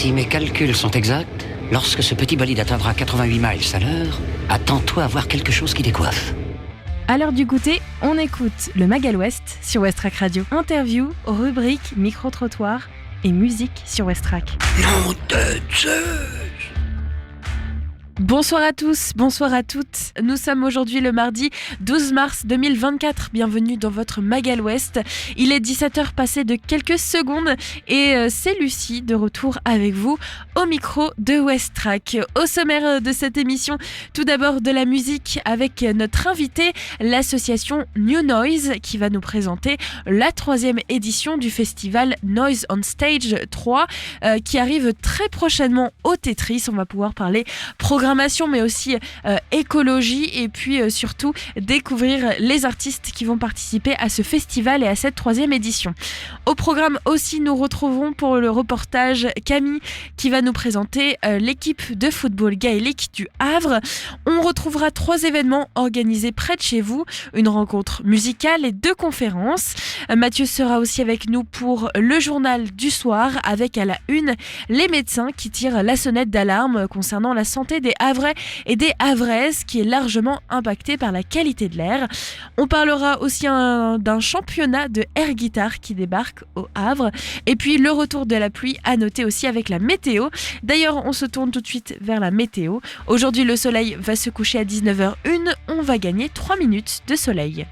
Si mes calculs sont exacts, lorsque ce petit bolide atteindra 88 miles à l'heure, attends-toi à voir quelque chose qui décoiffe. À l'heure du goûter, on écoute le Magal West sur Westrack Radio. Interview, rubrique, micro-trottoir et musique sur Westrack. Nom de Zeus! Bonsoir à tous, bonsoir à toutes. Nous sommes aujourd'hui le mardi 12 mars 2024. Bienvenue dans votre Magal West. Il est 17h passé de quelques secondes et c'est Lucie de retour avec vous au micro de Westrack. Au sommaire de cette émission, tout d'abord de la musique avec notre invité, l'association New Noise, qui va nous présenter la 3e édition du festival Noise on Stage 3 qui arrive très prochainement au Tetris. On va pouvoir parler programmation mais aussi écologie et puis surtout découvrir les artistes qui vont participer à ce festival et à cette 3e édition. Au programme aussi, nous retrouverons pour le reportage Camille qui va nous présenter l'équipe de football gaélique du Havre. On retrouvera 3 événements organisés près de chez vous, une rencontre musicale et 2 conférences. Mathieu sera aussi avec nous pour le journal du soir avec à la une les médecins qui tirent la sonnette d'alarme concernant la santé des Havrais et des Havraises qui est largement impactée par la qualité de l'air. On parlera aussi d'un championnat de air guitare qui débarque au Havre et puis le retour de la pluie à noter aussi avec la météo. D'ailleurs, on se tourne tout de suite vers la météo. Aujourd'hui, le soleil va se coucher à 19h01. On va gagner 3 minutes de soleil.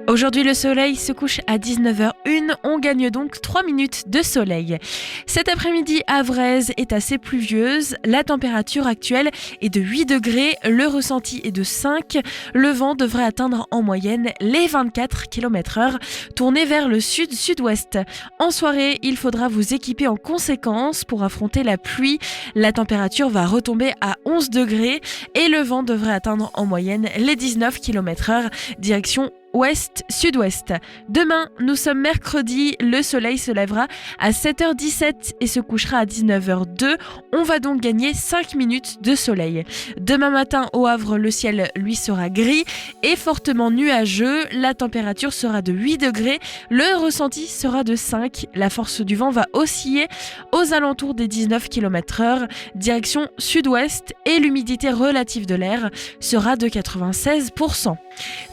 Aujourd'hui, le soleil se couche à 19h01. On gagne donc 3 minutes de soleil. Cet après-midi, Havraise est assez pluvieuse. La température actuelle est de 8 degrés. Le ressenti est de 5. Le vent devrait atteindre en moyenne les 24 km/h, tourné vers le sud-sud-ouest. En soirée, il faudra vous équiper en conséquence pour affronter la pluie. La température va retomber à 11 degrés et le vent devrait atteindre en moyenne les 19 km/h, direction ouest-sud-ouest. Demain, nous sommes mercredi, le soleil se lèvera à 7h17 et se couchera à 19h02. On va donc gagner 5 minutes de soleil. Demain matin, au Havre, le ciel, lui, sera gris et fortement nuageux. La température sera de 8 degrés. Le ressenti sera de 5. La force du vent va osciller aux alentours des 19 km/h, direction sud-ouest, et l'humidité relative de l'air sera de 96%.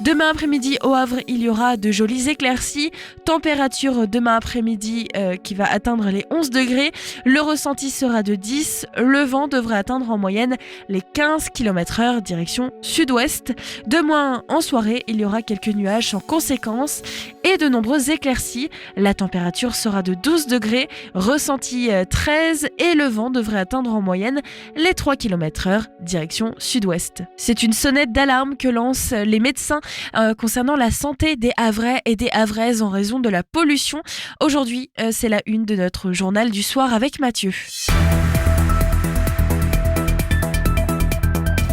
Demain après-midi, au Havre, il y aura de jolies éclaircies. Température demain après-midi qui va atteindre les 11 degrés. Le ressenti sera de 10. Le vent devrait atteindre en moyenne les 15 km/h direction sud-ouest. Demain en soirée, il y aura quelques nuages sans conséquence et de nombreuses éclaircies. La température sera de 12 degrés. Ressenti 13 et le vent devrait atteindre en moyenne les 3 km/h direction sud-ouest. C'est une sonnette d'alarme que lancent les médecins concernant la santé des Havrais et des Havraises en raison de la pollution. Aujourd'hui, c'est la une de notre journal du soir avec Mathieu.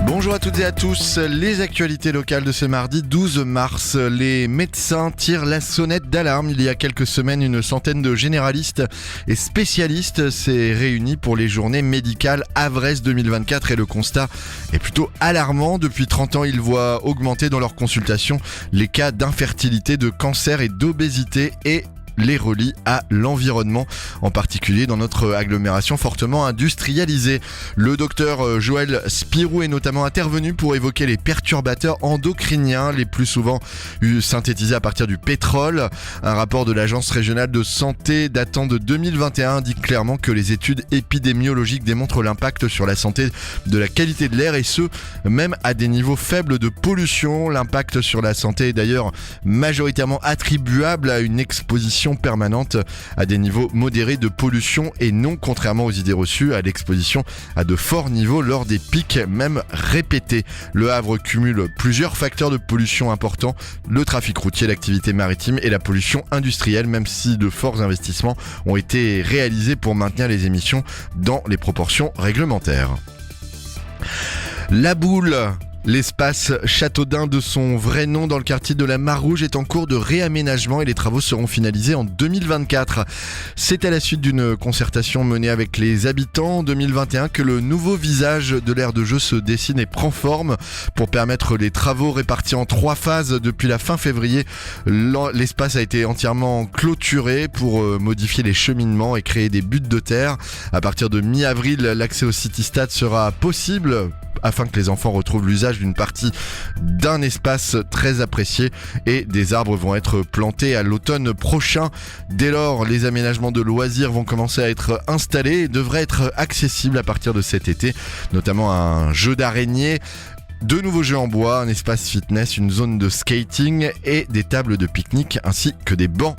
Bonjour à toutes et à tous, les actualités locales de ce mardi 12 mars. Les médecins tirent la sonnette d'alarme. Il y a quelques semaines, une centaine de généralistes et spécialistes s'est réunis pour les journées médicales Havraise 2024 et le constat est plutôt alarmant. Depuis 30 ans, ils voient augmenter dans leurs consultations les cas d'infertilité, de cancer et d'obésité et les relie à l'environnement, en particulier dans notre agglomération fortement industrialisée. Le docteur Joël Spirou est notamment intervenu pour évoquer les perturbateurs endocriniens les plus souvent synthétisés à partir du pétrole. Un rapport de l'Agence régionale de santé datant de 2021 indique clairement que les études épidémiologiques démontrent l'impact sur la santé de la qualité de l'air et ce, même à des niveaux faibles de pollution. L'impact sur la santé est d'ailleurs majoritairement attribuable à une exposition permanente à des niveaux modérés de pollution et non, contrairement aux idées reçues, à l'exposition à de forts niveaux lors des pics même répétés. Le Havre cumule plusieurs facteurs de pollution importants, le trafic routier, l'activité maritime et la pollution industrielle, même si de forts investissements ont été réalisés pour maintenir les émissions dans les proportions réglementaires. La boule L'espace Châteaudun de son vrai nom dans le quartier de la Mare-Rouge est en cours de réaménagement et les travaux seront finalisés en 2024. C'est à la suite d'une concertation menée avec les habitants en 2021 que le nouveau visage de l'aire de jeu se dessine et prend forme. Pour permettre les travaux répartis en 3 phases depuis la fin février, l'espace a été entièrement clôturé pour modifier les cheminements et créer des buttes de terre. À partir de mi-avril, l'accès au City Stade sera possible afin que les enfants retrouvent l'usage d'une partie d'un espace très apprécié et des arbres vont être plantés à l'automne prochain. Dès lors, les aménagements de loisirs vont commencer à être installés et devraient être accessibles à partir de cet été, notamment un jeu d'araignée, 2 nouveaux jeux en bois, un espace fitness, une zone de skating et des tables de pique-nique ainsi que des bancs.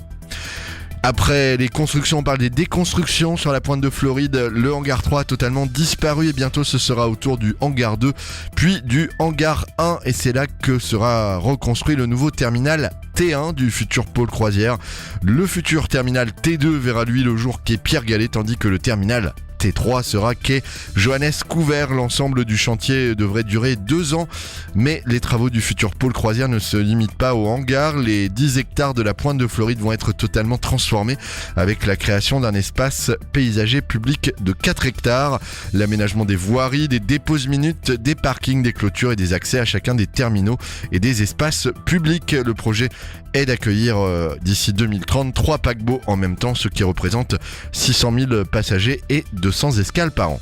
Après les constructions, on parle des déconstructions sur la pointe de Floride. Le hangar 3 a totalement disparu et bientôt ce sera au tour du hangar 2, puis du hangar 1. Et c'est là que sera reconstruit le nouveau terminal T1 du futur pôle croisière. Le futur terminal T2 verra lui le jour quai Pierre Gallet, tandis que le terminal T3 sera quai Johannes Couvert. L'ensemble du chantier devrait durer 2 ans, mais les travaux du futur pôle croisière ne se limitent pas au hangar. Les 10 hectares de la pointe de Floride vont être totalement transformés avec la création d'un espace paysager public de 4 hectares, l'aménagement des voiries, des déposes minutes, des parkings, des clôtures et des accès à chacun des terminaux et des espaces publics. Le projet est d'accueillir d'ici 2030 3 paquebots en même temps, ce qui représente 600 000 passagers et 200 escales par an.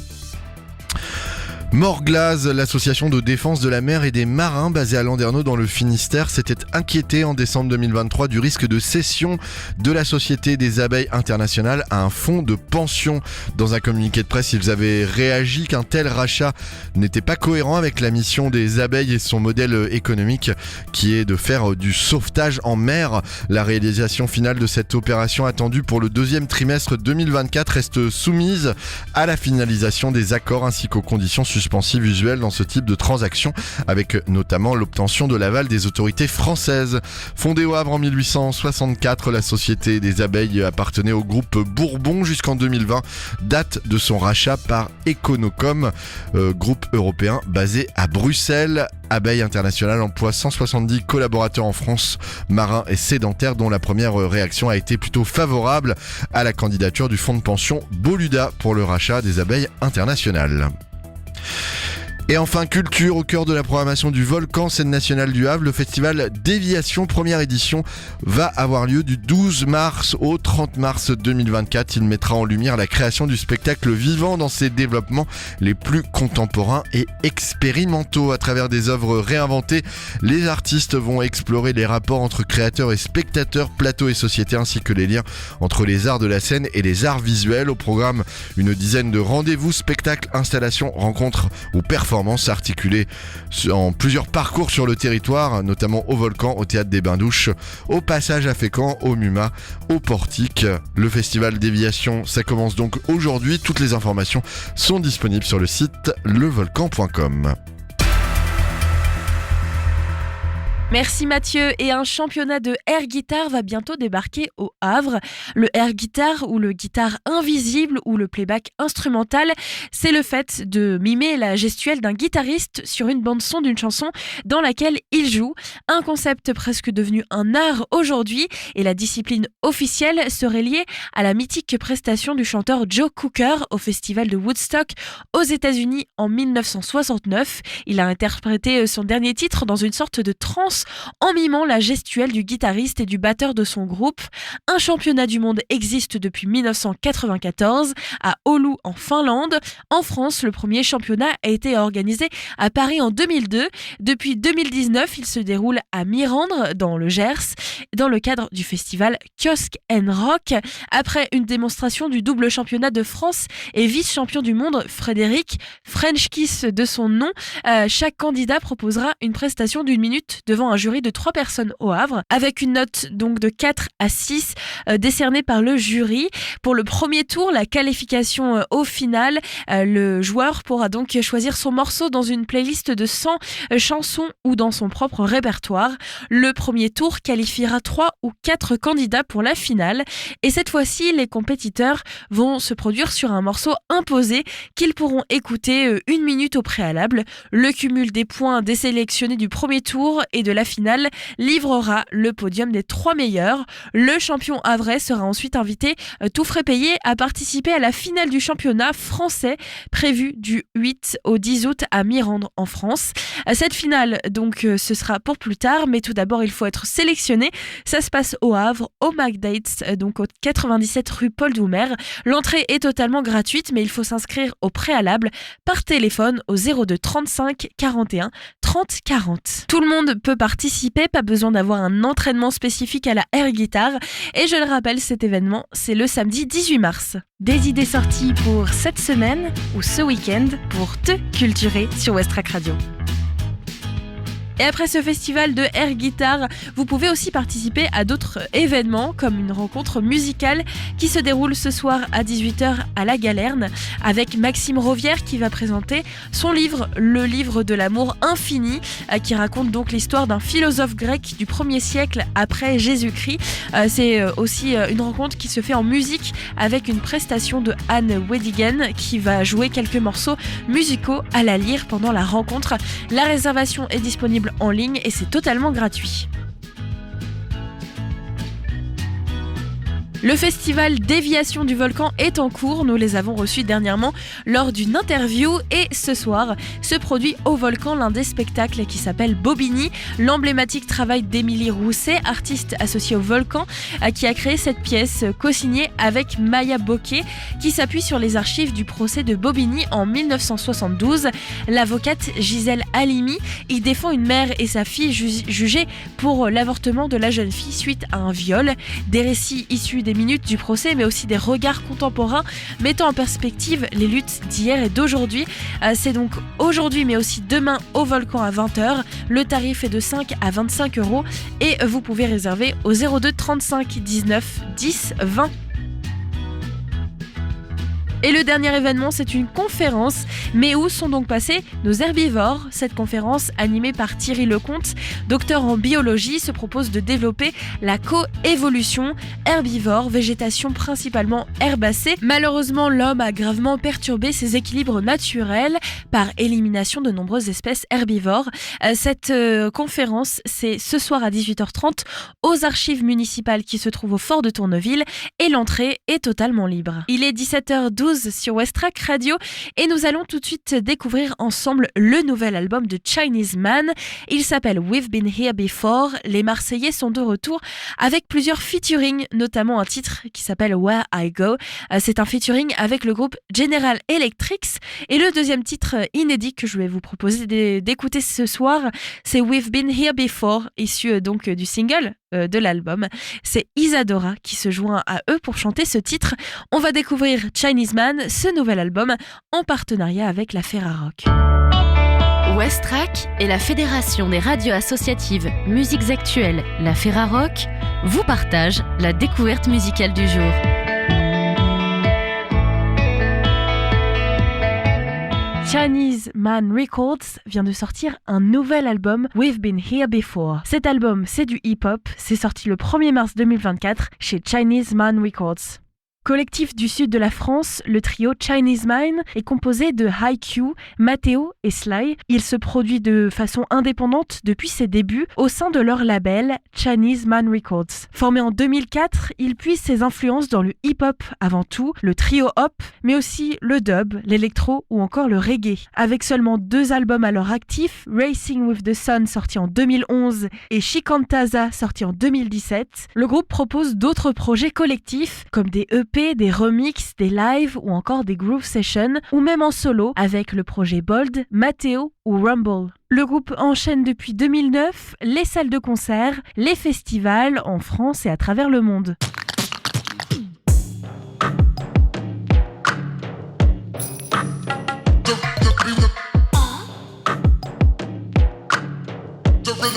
Morglaz, l'association de défense de la mer et des marins basée à Landerneau dans le Finistère, s'était inquiétée en décembre 2023 du risque de cession de la Société des abeilles internationales à un fonds de pension. Dans un communiqué de presse, ils avaient réagi qu'un tel rachat n'était pas cohérent avec la mission des abeilles et son modèle économique qui est de faire du sauvetage en mer. La réalisation finale de cette opération attendue pour le 2e trimestre 2024 reste soumise à la finalisation des accords ainsi qu'aux conditions suspensives usuelles dans ce type de transaction, avec notamment l'obtention de l'aval des autorités françaises. Fondée au Havre en 1864, la Société des abeilles appartenait au groupe Bourbon jusqu'en 2020, date de son rachat par Econocom, groupe européen basé à Bruxelles. Abeilles Internationales emploie 170 collaborateurs en France, marins et sédentaires, dont la première réaction a été plutôt favorable à la candidature du fonds de pension Boluda pour le rachat des abeilles internationales. Et enfin, culture, au cœur de la programmation du Volcan, scène nationale du Havre, le festival Déviation, première édition, va avoir lieu du 12 mars au 30 mars 2024. Il mettra en lumière la création du spectacle vivant dans ses développements les plus contemporains et expérimentaux. À travers des œuvres réinventées, les artistes vont explorer les rapports entre créateurs et spectateurs, plateau et société, ainsi que les liens entre les arts de la scène et les arts visuels. Au programme, une dizaine de rendez-vous, spectacles, installations, rencontres ou performances articulées en plusieurs parcours sur le territoire, notamment au Volcan, au Théâtre des Bains-Douches, au Passage à Fécamp, au MUMA, au Portique. Le festival Déviation, ça commence donc aujourd'hui. Toutes les informations sont disponibles sur le site levolcan.com. Merci Mathieu. Et un championnat de air guitar va bientôt débarquer au Havre. Le air guitar ou le guitare invisible ou le playback instrumental, c'est le fait de mimer la gestuelle d'un guitariste sur une bande-son d'une chanson dans laquelle il joue. Un concept presque devenu un art aujourd'hui, et la discipline officielle serait liée à la mythique prestation du chanteur Joe Cooker au festival de Woodstock aux États-Unis en 1969. Il a interprété son dernier titre dans une sorte de transe en mimant la gestuelle du guitariste et du batteur de son groupe. Un championnat du monde existe depuis 1994 à Oulu en Finlande. En France, le premier championnat a été organisé à Paris en 2002. Depuis 2019, il se déroule à Mirandre dans le Gers dans le cadre du festival Kiosque & Rock. Après une démonstration du double championnat de France et vice-champion du monde Frédéric French Kiss de son nom, chaque candidat proposera une prestation d'1 minute devant un jury de 3 personnes au Havre, avec une note donc de 4 à 6 décernée par le jury. Pour le premier tour, la qualification au final, le joueur pourra donc choisir son morceau dans une playlist de 100 chansons ou dans son propre répertoire. Le premier tour qualifiera 3 ou 4 candidats pour la finale. Et cette fois-ci, les compétiteurs vont se produire sur un morceau imposé qu'ils pourront écouter 1 minute au préalable. Le cumul des points des sélectionnés du premier tour et de la finale livrera le podium des 3 meilleurs. Le champion havrais sera ensuite invité, tout frais payé, à participer à la finale du championnat français prévue du 8 au 10 août à Mirande en France. Cette finale, donc, ce sera pour plus tard, mais tout d'abord, il faut être sélectionné. Ça se passe au Havre, au McDates, donc au 97 rue Paul Doumer. L'entrée est totalement gratuite, mais il faut s'inscrire au préalable par téléphone au 02 35 41 30 40. Tout le monde peut participer, pas besoin d'avoir un entraînement spécifique à la air guitar. Et je le rappelle, cet événement, c'est le samedi 18 mars. Des idées sorties pour cette semaine ou ce week-end pour te culturer sur Westrack Radio. Et après ce festival de air guitar, vous pouvez aussi participer à d'autres événements comme une rencontre musicale qui se déroule ce soir à 18h à la Galerne avec Maxime Rovière qui va présenter son livre, le livre de l'amour infini, qui raconte donc l'histoire d'un philosophe grec du 1er siècle après Jésus-Christ. C'est aussi une rencontre qui se fait en musique avec une prestation de Anne Wedigen qui va jouer quelques morceaux musicaux à la lyre pendant la rencontre. La réservation est disponible en ligne et c'est totalement gratuit. Le festival Déviation du volcan est en cours, nous les avons reçus dernièrement lors d'une interview et ce soir se produit au volcan l'un des spectacles qui s'appelle Bobigny, l'emblématique travail d'Émilie Rousset, artiste associée au volcan, qui a créé cette pièce co-signée avec Maya Bocquet qui s'appuie sur les archives du procès de Bobigny en 1972. L'avocate Gisèle Halimi y défend une mère et sa fille jugées pour l'avortement de la jeune fille suite à un viol. Des récits issus des minutes du procès, mais aussi des regards contemporains mettant en perspective les luttes d'hier et d'aujourd'hui. C'est donc aujourd'hui, mais aussi demain au volcan à 20h. Le tarif est de 5 à 25 € et vous pouvez réserver au 02 35 19 10 20. Et le dernier événement, c'est une conférence. Mais où sont donc passés nos herbivores ? Cette conférence, animée par Thierry Lecomte, docteur en biologie, se propose de développer la coévolution herbivore, végétation principalement herbacée. Malheureusement, l'homme a gravement perturbé ses équilibres naturels par élimination de nombreuses espèces herbivores. Cette conférence, c'est ce soir à 18h30 aux archives municipales qui se trouvent au fort de Tourneville et l'entrée est totalement libre. Il est 17h12 sur Westrack Radio et nous allons tout de suite découvrir ensemble le nouvel album de Chinese Man. Il s'appelle We've Been Here Before. Les Marseillais sont de retour avec plusieurs featuring, notamment un titre qui s'appelle Where I Go. C'est un featuring avec le groupe General Electric. Et le deuxième titre inédit que je vais vous proposer d'écouter ce soir, c'est We've Been Here Before, issu donc du single de l'album. C'est Isadora qui se joint à eux pour chanter ce titre. On va découvrir Chinese Man, ce nouvel album, en partenariat avec la Ferrarock. Westrack et la Fédération des radios associatives Musiques Actuelles, la Ferrarock, vous partagent la découverte musicale du jour. Chinese Man Records vient de sortir un nouvel album, We've Been Here Before. Cet album, c'est du hip-hop, c'est sorti le 1er mars 2024 chez Chinese Man Records. Collectif du sud de la France, le trio Chinese Man est composé de HiQ, Matteo et Sly. Il se produit de façon indépendante depuis ses débuts au sein de leur label Chinese Man Records. Formé en 2004, il puise ses influences dans le hip-hop avant tout, le trio hop, mais aussi le dub, l'électro ou encore le reggae. Avec seulement 2 albums à leur actif, Racing with the Sun sorti en 2011 et Shikantaza sorti en 2017, le groupe propose d'autres projets collectifs comme des EP, des remixes, des lives ou encore des groove sessions ou même en solo avec le projet Bold, Matteo ou Rumble. Le groupe enchaîne depuis 2009 les salles de concert, les festivals en France et à travers le monde. The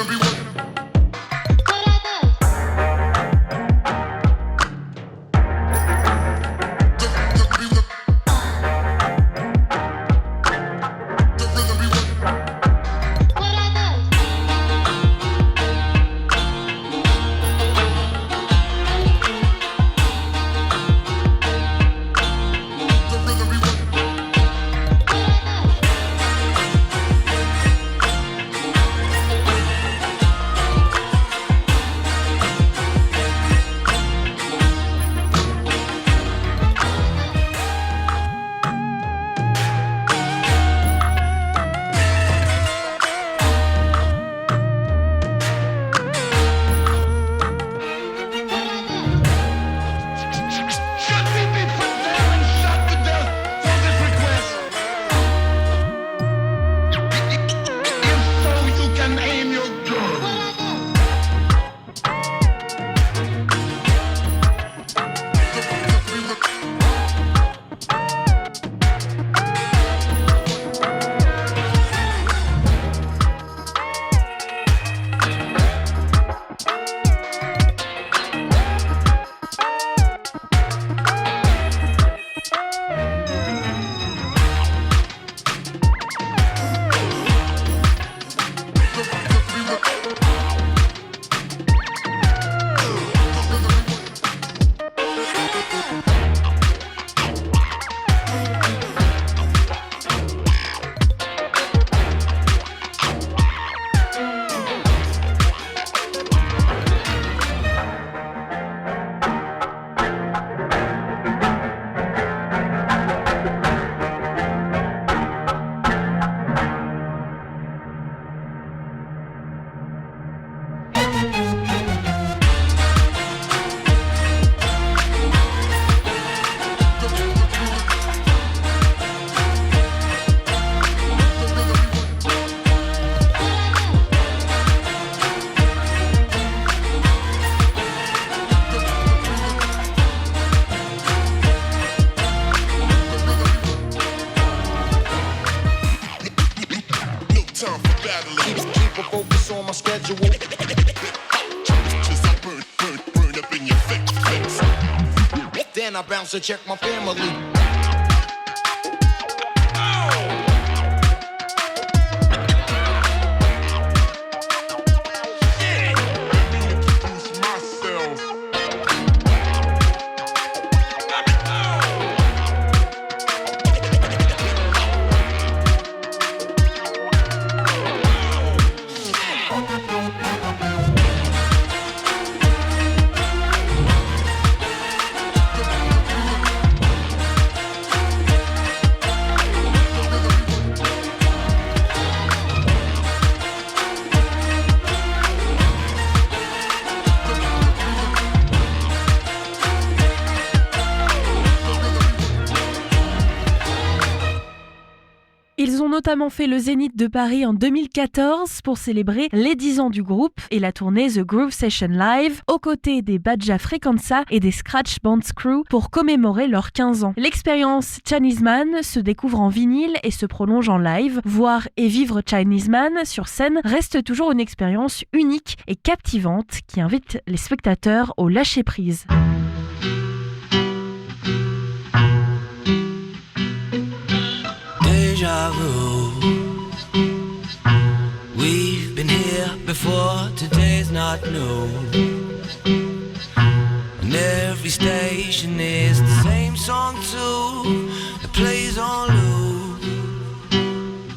I bounce to check my family. Ils ont notamment fait le Zénith de Paris en 2014 pour célébrer les 10 ans du groupe et la tournée The Groove Session Live aux côtés des Badja Frequenza et des Scratch Bands Crew pour commémorer leurs 15 ans. L'expérience Chinese Man se découvre en vinyle et se prolonge en live. Voir et vivre Chinese Man sur scène reste toujours une expérience unique et captivante qui invite les spectateurs au lâcher-prise. Deja vu. We've been here before, today's not new. And every station is the same song too. It plays on loop.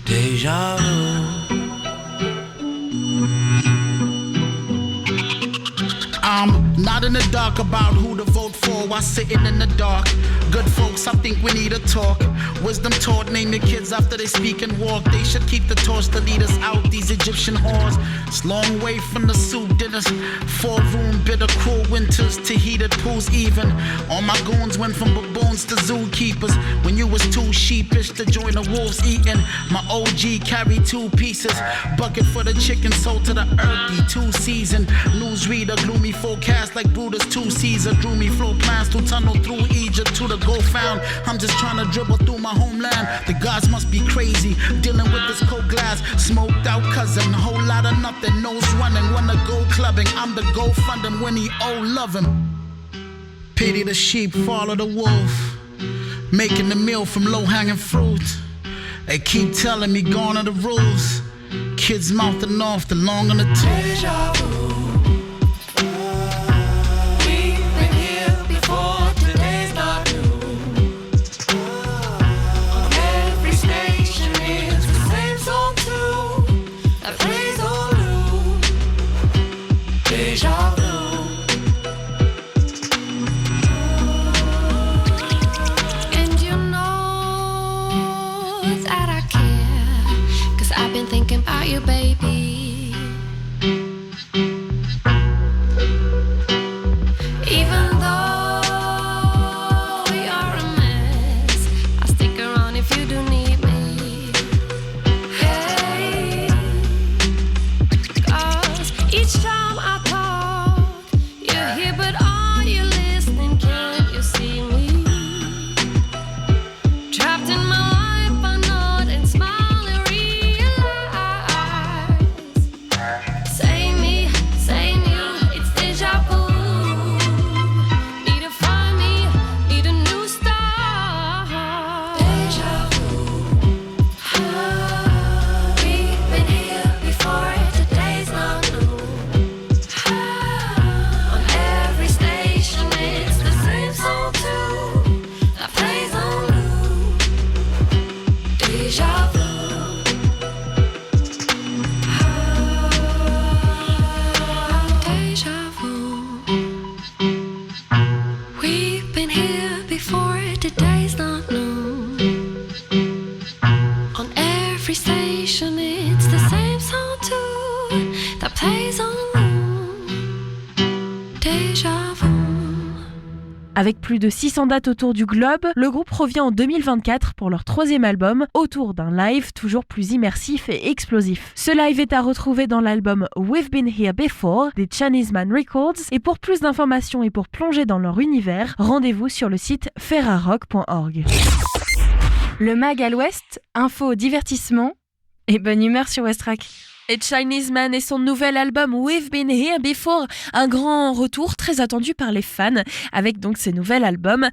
Deja vu. I'm not in the dark about who to vote for while sitting in the dark. Good folks, I think we need a talk. Wisdom taught, name your kids after they speak and walk. They should keep the torch to lead us out, these Egyptian whores. It's long way from the soup dinners. 4-room, bitter, cruel winters to heated pools even. All my goons went from baboons to zookeepers. When you was too sheepish to join the wolves eating. My OG carried 2 pieces. Bucket for the chicken, sold to the earthy, 2-season. Newsreader, gloomy forecast like Brutus 2 Caesar drew me flow plans to tunnel through Egypt to the gold found. I'm just trying to dribble through my homeland. The gods must be crazy, dealing with this cold glass. Smoked out cousin, whole lot of nothing, nose running. Wanna go clubbing, I'm the go fund him when he owe love him. Pity the sheep, follow the wolf. Making the meal from low-hanging fruit. They keep telling me gone are the rules. Kids mouthing off the long and the tall. Deja vu. We've been here before, today's not new. On every station it's the same song too, that plays on loop. Deja vu. And you know that I care, 'cause I've been thinking about you, baby. Even though you're a mess, I'll stick around if you do need me. Hey, 'cause each time I talk, you're here, but are you listening? Can't you see me? Trapped in my life, I nod and smile and realize. Same me, same you, it's deja vu. Need to find me, need a new start. Deja vu. We've been here before, today's not new. On every station it's the same song too, that plays on loop. Deja vu. Deja vu. We've been here before, today's not new. On every station it's the same song too, that plays on loop. Deja vu. Avec plus de 600 dates autour du globe, le groupe revient en 2024 pour leur 3e album, autour d'un live toujours plus immersif et explosif. Ce live est à retrouver dans l'album We've Been Here Before des Chinese Man Records, et pour plus d'informations et pour plonger dans leur univers, rendez-vous sur le site ferrarock.org. Le mag à l'ouest, info, divertissement et bonne humeur sur Westrack. Et Chinese Man et son nouvel album We've Been Here Before, un grand retour très attendu par les fans avec donc ce nouvel album.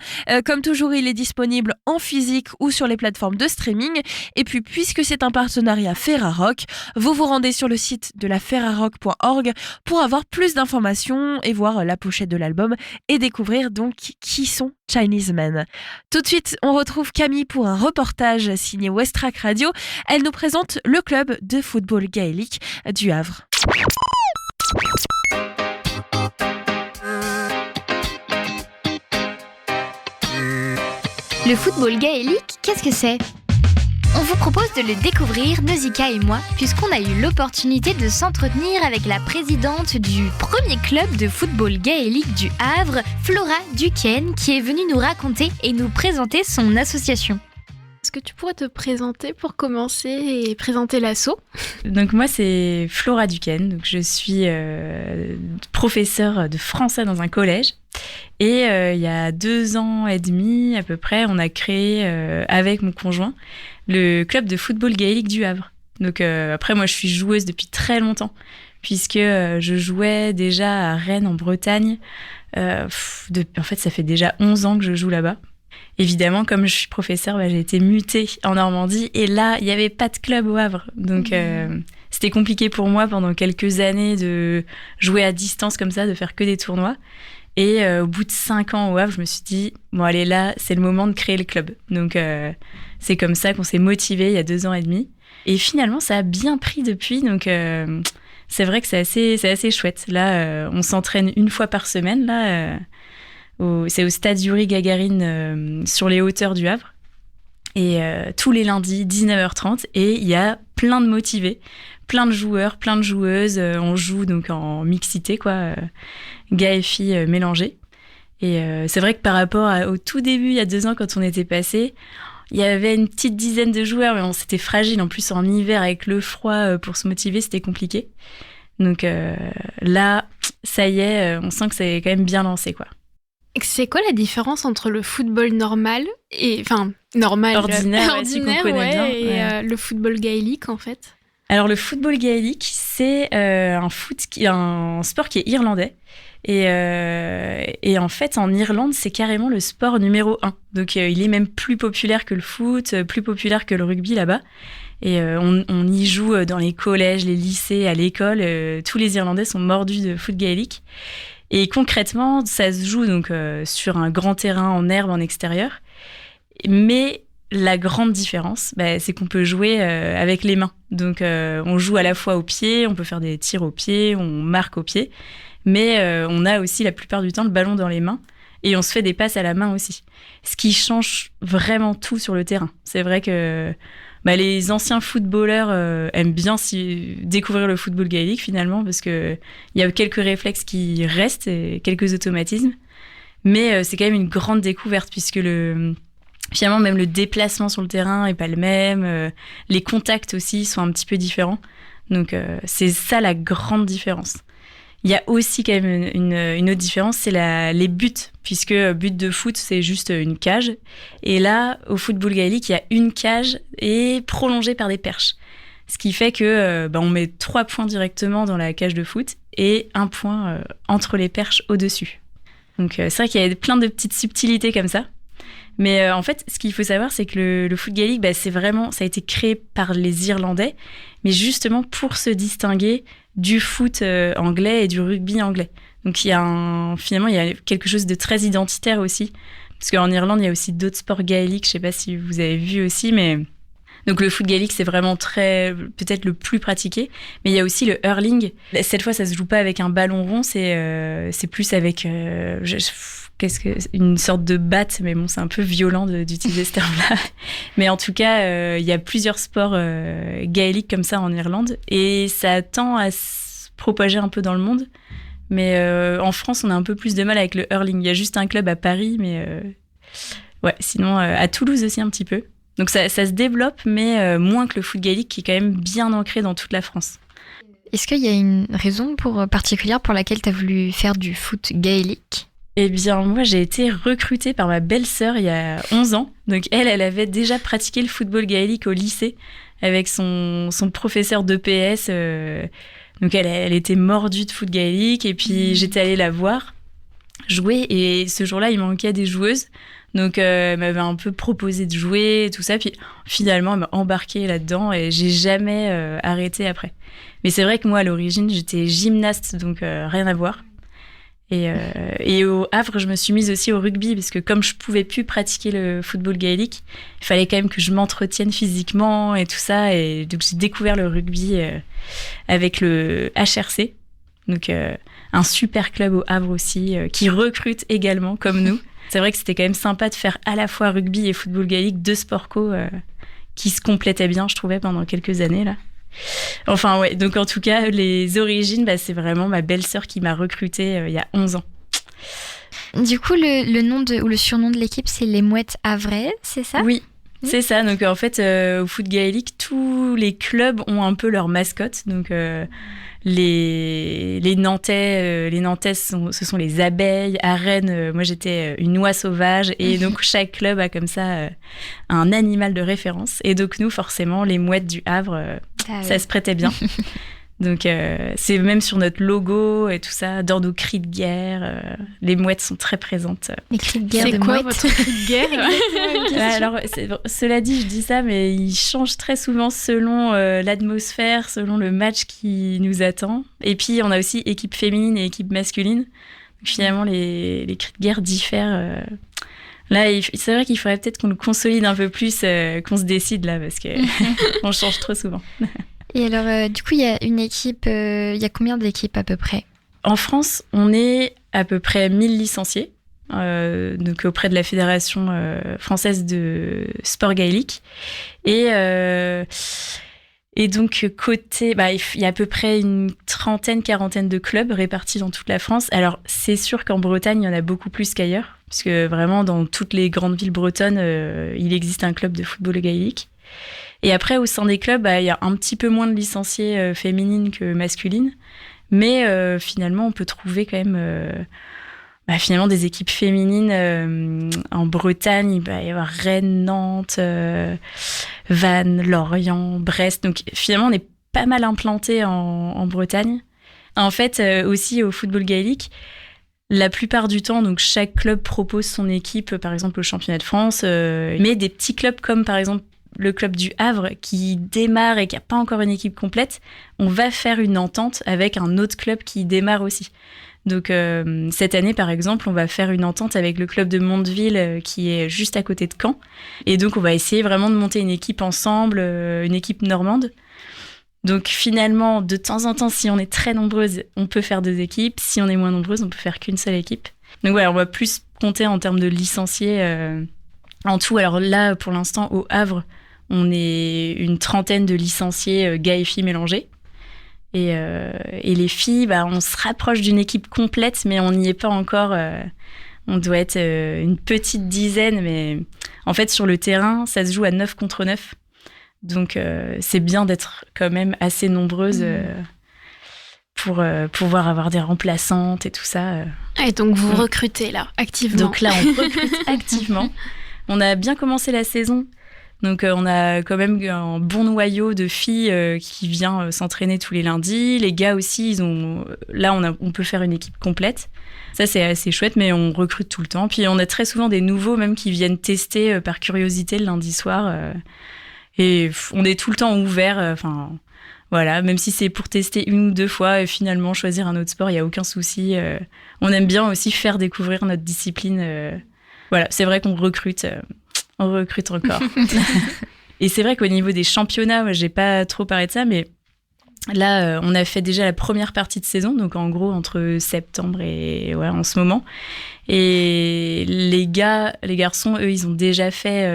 Comme toujours, il est disponible en physique ou sur les plateformes de streaming. Et puis, puisque c'est un partenariat Ferrarock, vous vous rendez sur le site de la ferrarock.org pour avoir plus d'informations et voir la pochette de l'album et découvrir donc qui sont Chinese Man. Tout de suite, on retrouve Camille pour un reportage signé Westrack Radio. Elle nous présente le club de football gaélique du Havre. Le football gaélique, qu'est-ce que c'est ? On vous propose de le découvrir, Nausicaa et moi, puisqu'on a eu l'opportunité de s'entretenir avec la présidente du premier club de football gaélique du Havre, Flora Duquesne, qui est venue nous raconter et nous présenter son association. Est-ce que tu pourrais te présenter pour commencer et présenter l'asso ? Donc moi c'est Flora Duquesne, donc je suis professeure de français dans un collège et il y a 2 ans et demi à peu près on a créé avec mon conjoint le club de football gaélique du Havre. Donc après moi je suis joueuse depuis très longtemps puisque je jouais déjà à Rennes en Bretagne. En fait ça fait déjà 11 ans que je joue là-bas. Évidemment, comme je suis professeure, j'ai été mutée en Normandie et là, il n'y avait pas de club au Havre. Donc, c'était compliqué pour moi pendant quelques années de jouer à distance comme ça, de faire que des tournois. Et au bout de 5 ans au Havre, je me suis dit, bon allez là, c'est le moment de créer le club. Donc, c'est comme ça qu'on s'est motivés il y a 2 ans et demi. Et finalement, ça a bien pris depuis. Donc, c'est vrai que c'est assez chouette. Là, on s'entraîne 1 fois par semaine, là... c'est au stade Yuri Gagarine sur les hauteurs du Havre. Et tous les lundis, 19h30. Et il y a plein de motivés, plein de joueurs, plein de joueuses. On joue donc en mixité, quoi, gars et filles mélangés. Et c'est vrai que par rapport au tout début, il y a 2 ans, quand on était passé, il y avait une petite dizaine de joueurs, mais c'était fragile. En plus, en hiver, avec le froid, pour se motiver, c'était compliqué. Donc là, ça y est, on sent que c'est quand même bien lancé, quoi. C'est quoi la différence entre le football normal et normal ordinaire, celui qu'on connaît bien, et le football gaélique en fait? Alors le football gaélique, c'est un sport qui est irlandais. Et en fait, en Irlande, c'est carrément le sport numéro 1. Donc, il est même plus populaire que le foot, plus populaire que le rugby là-bas. Et on y joue dans les collèges, les lycées, à l'école. Tous les Irlandais sont mordus de foot gaélique. Et concrètement, ça se joue donc sur un grand terrain en herbe en extérieur. Mais la grande différence, c'est qu'on peut jouer avec les mains. Donc, on joue à la fois au pied, on peut faire des tirs au pied, on marque au pied. Mais on a aussi la plupart du temps le ballon dans les mains et on se fait des passes à la main aussi. Ce qui change vraiment tout sur le terrain. C'est vrai que les anciens footballeurs aiment bien découvrir le football gaélique finalement parce qu'il y a quelques réflexes qui restent et quelques automatismes. Mais c'est quand même une grande découverte puisque finalement même le déplacement sur le terrain n'est pas le même. Les contacts aussi sont un petit peu différents. Donc c'est ça la grande différence. Il y a aussi quand même une autre différence, c'est les buts, puisque but de foot, c'est juste une cage. Et là, au football gaélique, il y a une cage et prolongée par des perches. Ce qui fait que on met 3 points directement dans la cage de foot et 1 point entre les perches au-dessus. Donc c'est vrai qu'il y a plein de petites subtilités comme ça. Mais en fait, ce qu'il faut savoir, c'est que le foot gaélique, ça a été créé par les Irlandais, mais justement pour se distinguer du foot anglais et du rugby anglais. Donc finalement, il y a quelque chose de très identitaire aussi. Parce qu'en Irlande, il y a aussi d'autres sports gaéliques, je ne sais pas si vous avez vu aussi, mais... Donc le foot gaélique, c'est vraiment peut-être le plus pratiqué. Mais il y a aussi le hurling. Cette fois, ça ne se joue pas avec un ballon rond, c'est plus avec... une sorte de batte, mais bon, c'est un peu violent d'utiliser ce terme-là. Mais en tout cas, il y a plusieurs sports gaéliques comme ça en Irlande, et ça tend à se propager un peu dans le monde. Mais en France, on a un peu plus de mal avec le hurling. Il y a juste un club à Paris, mais sinon à Toulouse aussi un petit peu. Donc ça se développe, mais moins que le foot gaélique, qui est quand même bien ancré dans toute la France. Est-ce qu'il y a une raison particulière pour laquelle tu as voulu faire du foot gaélique ? Eh bien, moi, j'ai été recrutée par ma belle-sœur il y a 11 ans. Donc, elle avait déjà pratiqué le football gaélique au lycée avec son professeur d'EPS. Donc, elle était mordue de foot gaélique. Et puis, j'étais allée la voir jouer. Et ce jour-là, il manquait des joueuses. Donc, elle m'avait un peu proposé de jouer et tout ça. Puis, finalement, elle m'a embarquée là-dedans et j'ai jamais arrêté après. Mais c'est vrai que moi, à l'origine, j'étais gymnaste, donc rien à voir. Et au Havre, je me suis mise aussi au rugby parce que comme je pouvais plus pratiquer le football gaélique, il fallait quand même que je m'entretienne physiquement et tout ça. Et donc, j'ai découvert le rugby avec le HRC, donc un super club au Havre aussi, qui recrute également comme nous. C'est vrai que c'était quand même sympa de faire à la fois rugby et football gaélique, 2 sports co qui se complétaient bien, je trouvais, pendant quelques années là. Enfin ouais, donc en tout cas, les origines, c'est vraiment ma belle-sœur qui m'a recrutée il y a 11 ans. Du coup, le nom ou le surnom de l'équipe, c'est les Mouettes Havraises, c'est ça ? Oui, c'est ça. Donc en fait, au foot gaélique, tous les clubs ont un peu leur mascotte. Donc les Nantais, ce sont les abeilles. À Rennes, moi j'étais une oie sauvage. Et donc chaque club a comme ça un animal de référence. Et donc nous, forcément, les Mouettes du Havre, ça se prêtait bien. Donc c'est même sur notre logo et tout ça, dans nos cris de guerre, les mouettes sont très présentes. Les cris de guerre c'est de quoi mouettes. votre cri de guerre? Alors cela dit, je dis ça, mais il change très souvent selon l'atmosphère, selon le match qui nous attend. Et puis on a aussi équipe féminine et équipe masculine. Donc, finalement, les cris de guerre diffèrent. Là, c'est vrai qu'il faudrait peut-être qu'on le consolide un peu plus, qu'on se décide là, parce que on change trop souvent. Et alors, du coup, il y a une équipe, il y a combien d'équipes à peu près ? En France, on est à peu près 1000 licenciés, donc auprès de la Fédération française de sport gaélique. Et donc, côté, il y a à peu près une quarantaine de clubs répartis dans toute la France. Alors, c'est sûr qu'en Bretagne, il y en a beaucoup plus qu'ailleurs, parce que vraiment, dans toutes les grandes villes bretonnes, il existe un club de football gaélique. Et après, au sein des clubs, il y a un petit peu moins de licenciés féminines que masculines. Mais finalement, on peut trouver quand même finalement des équipes féminines en Bretagne. Il va y avoir Rennes, Nantes, Vannes, Lorient, Brest. Donc finalement, on est pas mal implanté en Bretagne. En fait, aussi au football gaélique, la plupart du temps, donc chaque club propose son équipe, par exemple au championnat de France, mais des petits clubs comme par exemple le club du Havre qui démarre et qui n'a pas encore une équipe complète, on va faire une entente avec un autre club qui démarre aussi. Donc cette année, par exemple, on va faire une entente avec le club de Mondeville qui est juste à côté de Caen. Et donc, on va essayer vraiment de monter une équipe ensemble, une équipe normande. Donc finalement, de temps en temps, si on est très nombreuses, on peut faire 2 équipes. Si on est moins nombreuses, on peut faire qu'une seule équipe. Donc voilà, on va plus compter en termes de licenciés en tout. Alors là, pour l'instant, au Havre, on est une 30aine de licenciés gars et filles mélangés. Et les filles, on se rapproche d'une équipe complète, mais on n'y est pas encore. On doit être une petite dizaine, mais en fait, sur le terrain, ça se joue à 9 contre 9. Donc, c'est bien d'être quand même assez nombreuses pour pouvoir avoir des remplaçantes et tout ça. Et donc, vous recrutez là, activement. Donc là, on recrute activement. On a bien commencé la saison. Donc, on a quand même un bon noyau de filles qui vient s'entraîner tous les lundis. Les gars aussi, là, on peut faire une équipe complète. Ça, c'est assez chouette, mais on recrute tout le temps. Puis, on a très souvent des nouveaux même qui viennent tester par curiosité le lundi soir. Et on est tout le temps ouvert. Voilà, même si c'est pour tester 1 ou 2 fois et finalement choisir un autre sport, il n'y a aucun souci. On aime bien aussi faire découvrir notre discipline. Voilà, c'est vrai qu'on recrute. On recrute encore. Et c'est vrai qu'au niveau des championnats, j'ai pas trop parlé de ça, mais là, on a fait déjà la première partie de saison, donc en gros entre septembre et en ce moment. Et les garçons, eux, ils ont déjà fait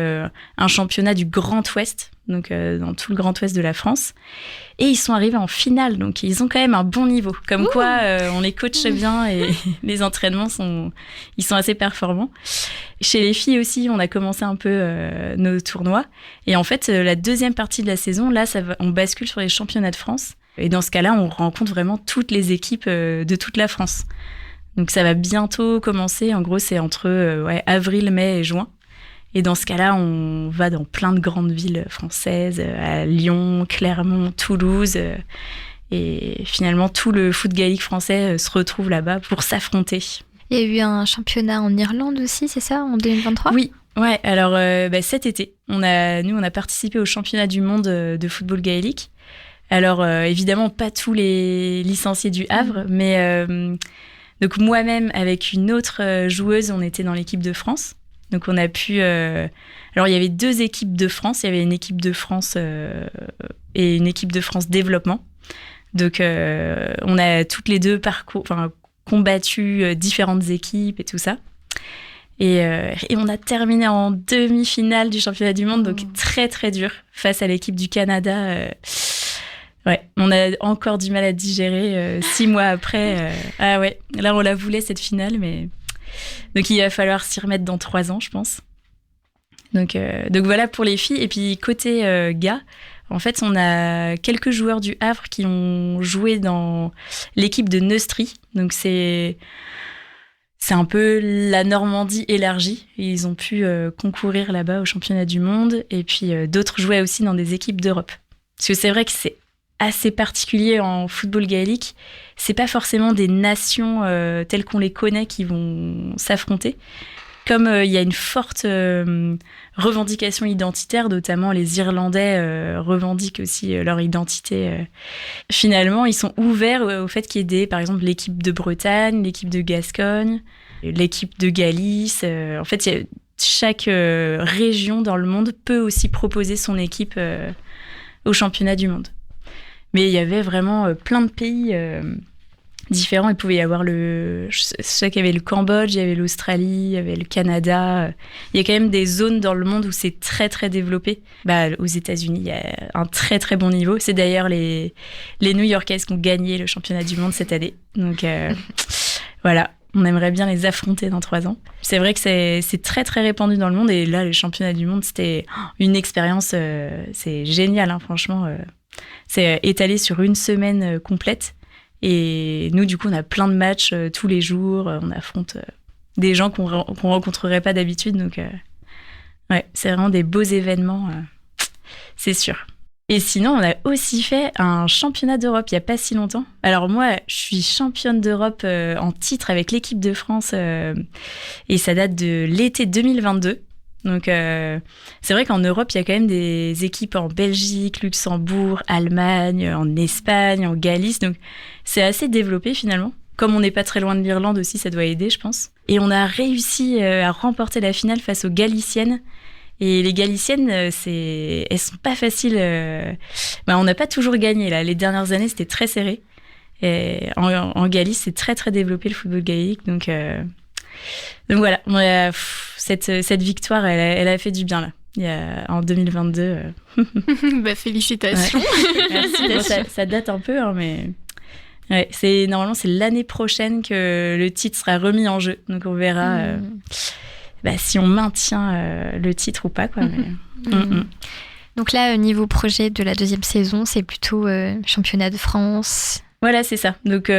un championnat du Grand Ouest, donc dans tout le Grand Ouest de la France. Et ils sont arrivés en finale, donc ils ont quand même un bon niveau. Comme quoi, on les coache bien et les entraînements ils sont assez performants. Chez les filles aussi, on a commencé un peu nos tournois. Et en fait, la deuxième partie de la saison, là, on bascule sur les championnats de France. Et dans ce cas-là, on rencontre vraiment toutes les équipes de toute la France. Donc ça va bientôt commencer. En gros, c'est entre avril, mai et juin. Et dans ce cas-là, on va dans plein de grandes villes françaises, à Lyon, Clermont, Toulouse. Et finalement, tout le foot gaélique français se retrouve là-bas pour s'affronter. Il y a eu un championnat en Irlande aussi, c'est ça, en 2023 ? Oui, ouais. Alors cet été, on a participé au championnat du monde de football gaélique. Alors évidemment, pas tous les licenciés du Havre, mais donc moi-même avec une autre joueuse, on était dans l'équipe de France. Donc on a pu... Alors il y avait 2 équipes de France. Il y avait une équipe de France et une équipe de France développement. Donc on a toutes les 2 combattu différentes équipes et tout ça. Et on a terminé en demi-finale du championnat du monde, donc très très dur face à l'équipe du Canada. On a encore du mal à digérer 6 mois après. Là on la voulait cette finale, mais... Donc il va falloir s'y remettre dans 3 ans, je pense. Donc voilà pour les filles. Et puis côté gars, en fait, on a quelques joueurs du Havre qui ont joué dans l'équipe de Neustrie. Donc c'est un peu la Normandie élargie. Ils ont pu concourir là-bas au championnat du monde. Et puis d'autres jouaient aussi dans des équipes d'Europe. Parce que c'est vrai que c'est assez particulier en football gaélique. C'est pas forcément des nations telles qu'on les connaît qui vont s'affronter. Comme il y a une forte revendication identitaire, notamment les Irlandais revendiquent aussi leur identité. Finalement, ils sont ouverts au fait qu'il y ait par exemple l'équipe de Bretagne, l'équipe de Gascogne, l'équipe de Galice. En fait, chaque région dans le monde peut aussi proposer son équipe au championnat du monde. Mais il y avait vraiment plein de pays différents. Il pouvait y avoir je sais qu'il y avait le Cambodge, il y avait l'Australie, il y avait le Canada. Il y a quand même des zones dans le monde où c'est très très développé. Aux États-Unis, il y a un très très bon niveau. C'est d'ailleurs les New-Yorkaises qui ont gagné le championnat du monde cette année. Donc voilà, on aimerait bien les affronter dans 3 ans. C'est vrai que c'est très très répandu dans le monde. Et là, le championnat du monde, c'était une expérience. C'est génial, hein, franchement. C'est étalé sur une semaine complète. Et nous, du coup, on a plein de matchs tous les jours. On affronte des gens qu'on rencontrerait pas d'habitude. Donc, ouais, c'est vraiment des beaux événements, c'est sûr. Et sinon, on a aussi fait un championnat d'Europe il n'y a pas si longtemps. Alors moi, je suis championne d'Europe en titre avec l'équipe de France et ça date de l'été 2022. Donc c'est vrai qu'en Europe, il y a quand même des équipes en Belgique, Luxembourg, Allemagne, en Espagne, en Galice. Donc c'est assez développé finalement. Comme on n'est pas très loin de l'Irlande aussi, ça doit aider, je pense. Et on a réussi à remporter la finale face aux Galiciennes. Et les Galiciennes, elles sont pas faciles. On n'a pas toujours gagné là. Les dernières années, c'était très serré. Et en Galice, c'est très très développé le football gaélique. Donc voilà, cette victoire, elle a fait du bien là. En 2022. Félicitations. Ouais. Merci. Bon, ça date un peu, hein, mais ouais, normalement c'est l'année prochaine que le titre sera remis en jeu. Donc on verra. Si on maintient le titre ou pas, quoi. Mais... Donc là, niveau projet de la 2e saison, c'est plutôt championnat de France. Voilà, c'est ça. Donc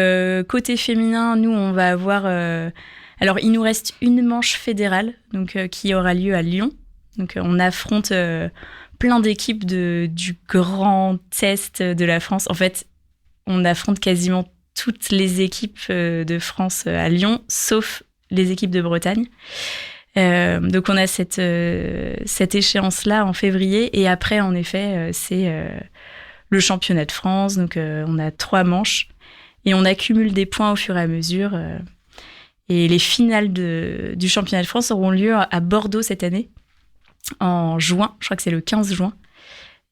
côté féminin, nous, on va avoir... Alors, il nous reste une manche fédérale donc, qui aura lieu à Lyon. Donc on affronte plein d'équipes du Grand Est de la France. En fait, on affronte quasiment toutes les équipes de France à Lyon, sauf les équipes de Bretagne. Donc on a cette échéance-là en février et après en effet c'est le championnat de France, donc on a 3 manches et on accumule des points au fur et à mesure et les finales du championnat de France auront lieu à Bordeaux cette année en juin, je crois que c'est le 15 juin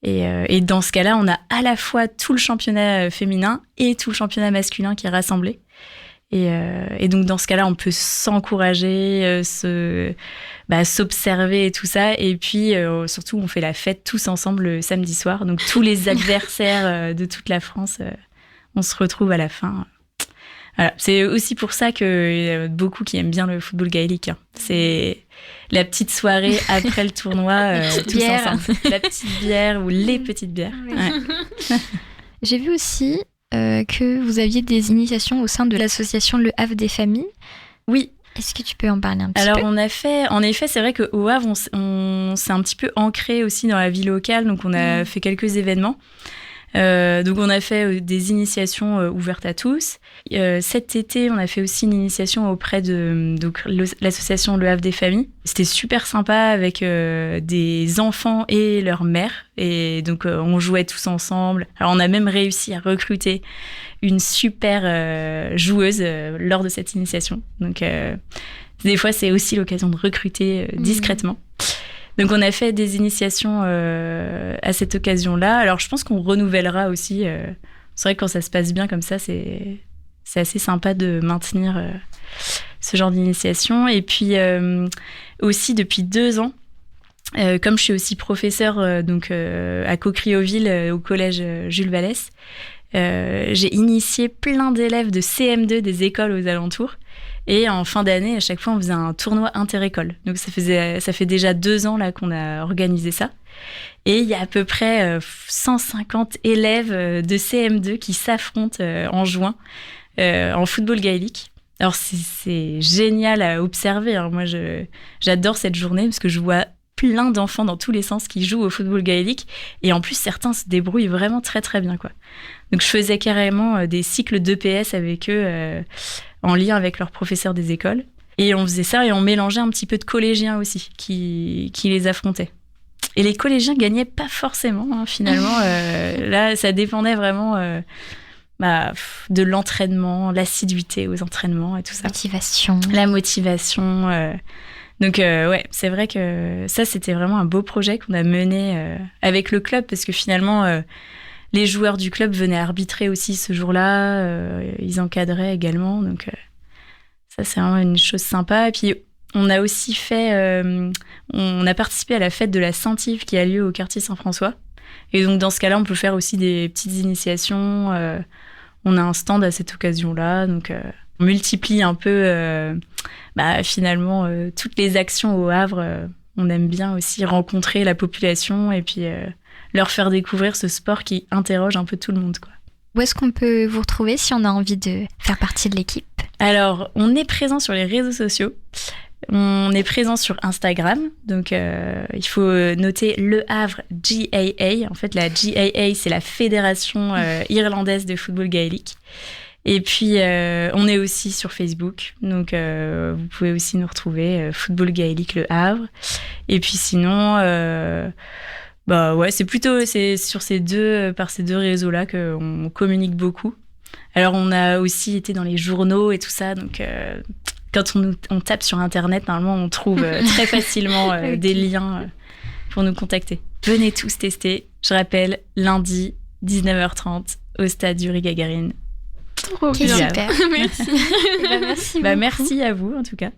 et dans ce cas-là on a à la fois tout le championnat féminin et tout le championnat masculin qui est rassemblé. Et donc, dans ce cas-là, on peut s'encourager, s'observer et tout ça. Et puis, surtout, on fait la fête tous ensemble le samedi soir. Donc, tous les adversaires de toute la France, on se retrouve à la fin. Voilà. C'est aussi pour ça qu'il y a beaucoup qui aiment bien le football gaélique. Hein. C'est la petite soirée après le tournoi, tous bière. ensemble. La petite bière ou les petites bières. Ouais. J'ai vu aussi... que vous aviez des initiations au sein de l'association Le Havre des familles. Oui. Est-ce que tu peux en parler un petit peu ? Alors, on a fait... En effet, c'est vrai qu'au Havre, on s'est un petit peu ancré aussi dans la vie locale. Donc, on a fait quelques événements. Donc, on a fait des initiations ouvertes à tous. Cet été, on a fait aussi une initiation auprès de l'association Le Havre des familles. C'était super sympa avec des enfants et leurs mères. Et donc, on jouait tous ensemble. Alors, on a même réussi à recruter une super joueuse lors de cette initiation. Donc, des fois, c'est aussi l'occasion de recruter discrètement. Donc, on a fait des initiations à cette occasion-là. Alors, je pense qu'on renouvellera aussi. C'est vrai que quand ça se passe bien comme ça, c'est assez sympa de maintenir ce genre d'initiation. Et puis, aussi, depuis 2 ans, comme je suis aussi professeure à Cocrioville, au collège Jules Vallès, j'ai initié plein d'élèves de CM2 des écoles aux alentours. Et en fin d'année, à chaque fois, on faisait un tournoi inter-école. Donc, ça fait déjà 2 ans là, qu'on a organisé ça. Et il y a à peu près 150 élèves de CM2 qui s'affrontent en juin en football gaélique. Alors, c'est génial à observer. Hein. Moi, j'adore cette journée parce que je vois plein d'enfants dans tous les sens qui jouent au football gaélique. Et en plus, certains se débrouillent vraiment très, très bien, quoi. Donc, je faisais carrément des cycles d'EPS avec eux en lien avec leurs professeurs des écoles. Et on faisait ça et on mélangeait un petit peu de collégiens aussi qui les affrontaient. Et les collégiens gagnaient pas forcément, hein, finalement. Là, ça dépendait vraiment de l'entraînement, l'assiduité aux entraînements et tout ça. La motivation. Donc, ouais, c'est vrai que ça, c'était vraiment un beau projet qu'on a mené avec le club parce que finalement... les joueurs du club venaient arbitrer aussi ce jour-là. Ils encadraient également. Donc, ça, c'est vraiment une chose sympa. Et puis, on a aussi on a participé à la fête de la Saint-Yves qui a lieu au quartier Saint-François. Et donc, dans ce cas-là, on peut faire aussi des petites initiations. On a un stand à cette occasion-là. Donc, on multiplie un peu, finalement, toutes les actions au Havre. On aime bien aussi rencontrer la population et puis... leur faire découvrir ce sport qui interroge un peu tout le monde, quoi. Où est-ce qu'on peut vous retrouver si on a envie de faire partie de l'équipe ? Alors, on est présent sur les réseaux sociaux. On est présent sur Instagram. Donc, il faut noter Le Havre GAA. En fait, la GAA, c'est la Fédération irlandaise de football gaélique. Et puis, on est aussi sur Facebook. Donc, vous pouvez aussi nous retrouver Football Gaélique Le Havre. Et puis sinon... c'est sur par ces deux réseaux-là qu'on communique beaucoup. Alors, on a aussi été dans les journaux et tout ça, donc quand on tape sur Internet, normalement, on trouve très facilement des liens pour nous contacter. Venez tous tester. Je rappelle, lundi, 19h30, au stade Yuri Gagarin. Trop Qui est bien. super. Merci. Merci. Merci à vous, en tout cas.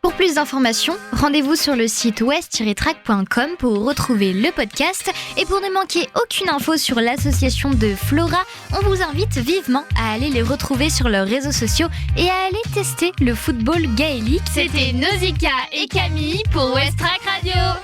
Pour plus d'informations, rendez-vous sur le site west-track.com pour retrouver le podcast. Et pour ne manquer aucune info sur l'association de Flora, on vous invite vivement à aller les retrouver sur leurs réseaux sociaux et à aller tester le football gaélique. C'était Nausicaa et Camille pour West Track Radio.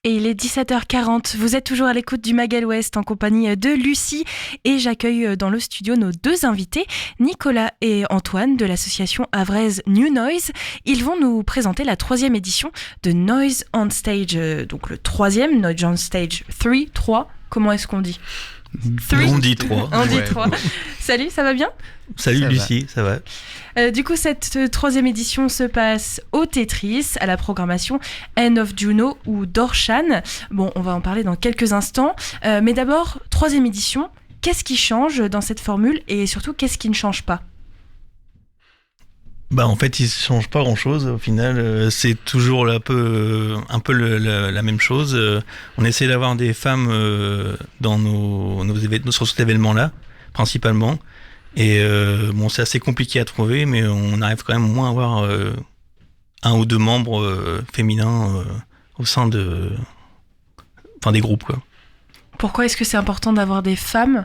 Et il est 17h40, vous êtes toujours à l'écoute du Magal Ouest en compagnie de Lucie et j'accueille dans le studio nos deux invités, Nicolas et Antoine de l'association havraise New Noise. Ils vont nous présenter la 3e édition de Noise on Stage, donc le 3e, Noise on Stage 3, comment est-ce qu'on dit ? On dit 3. On dit 3. Salut, ça va bien ? Salut Ça Lucie, ça va. Du coup, cette 3e édition se passe au Tetris, à la programmation End of Juno ou Dorshan. Bon, on va en parler dans quelques instants. Mais d'abord, 3e édition, qu'est-ce qui change dans cette formule et surtout, qu'est-ce qui ne change pas ? Bah en fait, il ne change pas grand-chose. Au final, c'est toujours un peu la même chose. On essaie d'avoir des femmes dans nos événements, sur cet événement-là, principalement. Et c'est assez compliqué à trouver, mais on arrive quand même au moins à avoir un ou deux membres féminins au sein des groupes, quoi. Pourquoi est-ce que c'est important d'avoir des femmes ?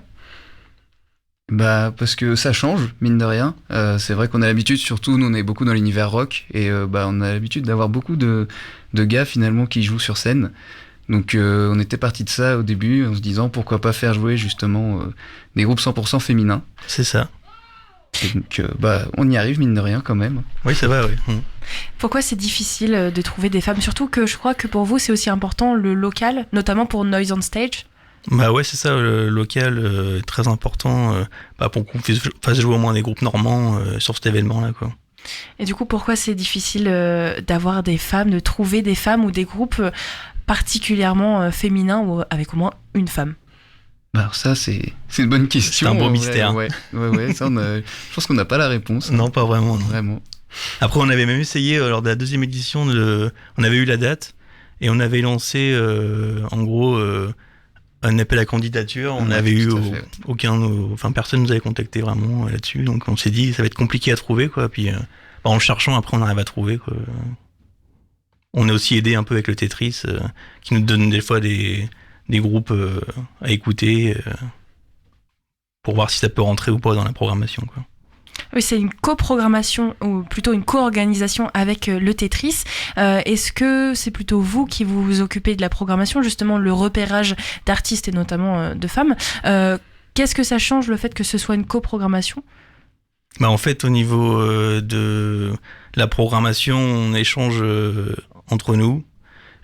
Bah parce que ça change, mine de rien. C'est vrai qu'on a l'habitude, surtout nous on est beaucoup dans l'univers rock, et on a l'habitude d'avoir beaucoup de gars finalement qui jouent sur scène. Donc on était parti de ça au début en se disant pourquoi pas faire jouer justement des groupes 100% féminins. C'est ça. Et donc on y arrive mine de rien quand même. Oui, ça va, oui. Pourquoi c'est difficile de trouver des femmes ? Surtout que je crois que pour vous c'est aussi important le local, notamment pour Noise on Stage. Bah ouais, c'est ça, le local est très important pour qu'on fasse jouer au moins des groupes normands sur cet événement-là, quoi. Et du coup, pourquoi c'est difficile d'avoir des femmes, de trouver des femmes ou des groupes particulièrement féminins ou avec au moins une femme ? Alors ça, c'est une bonne question. C'est un beau en mystère. vrai, ouais, ça, je pense qu'on n'a pas la réponse. Non, pas vraiment. Non. Vraiment. Après, on avait même essayé, lors de la 2e édition, on avait eu la date, et on avait lancé, en gros, un appel à candidature. On n'avait eu personne nous avait contacté vraiment là-dessus, donc on s'est dit, ça va être compliqué à trouver, quoi. Puis, en le cherchant, après, on arrive à trouver, quoi. On a aussi aidé un peu avec le Tetris, qui nous donne des fois des groupes à écouter pour voir si ça peut rentrer ou pas dans la programmation, quoi. Oui, c'est une coprogrammation ou plutôt une co-organisation avec le Tetris. Est-ce que c'est plutôt vous qui vous occupez de la programmation, justement le repérage d'artistes et notamment de femmes ? Qu'est-ce que ça change le fait que ce soit une coprogrammation ? En fait, au niveau de la programmation, on échange entre nous.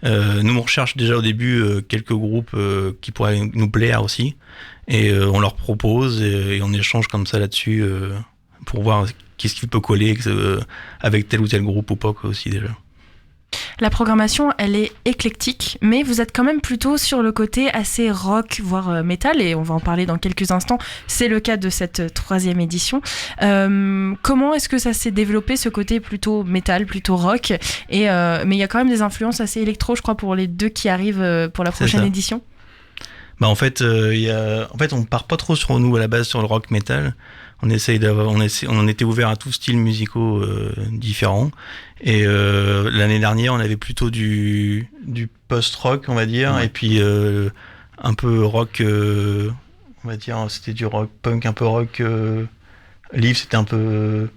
Nous, on recherche déjà au début quelques groupes qui pourraient nous plaire aussi. Et on leur propose et on échange comme ça là-dessus pour voir qu'est-ce qui peut coller avec tel ou tel groupe ou pas, quoi, aussi déjà. La programmation, elle est éclectique, mais vous êtes quand même plutôt sur le côté assez rock, voire métal, et on va en parler dans quelques instants. C'est le cas de cette 3e édition. Comment est-ce que ça s'est développé, ce côté plutôt métal, plutôt rock, mais il y a quand même des influences assez électro, je crois, pour les deux qui arrivent pour la prochaine édition. En fait, on part pas trop sur nous à la base sur le rock métal. On était ouvert à tout style musicaux différents. Et l'année dernière, on avait plutôt du post-rock, on va dire, et puis un peu rock, on va dire, c'était du rock punk, un peu rock. Live, c'était un peu,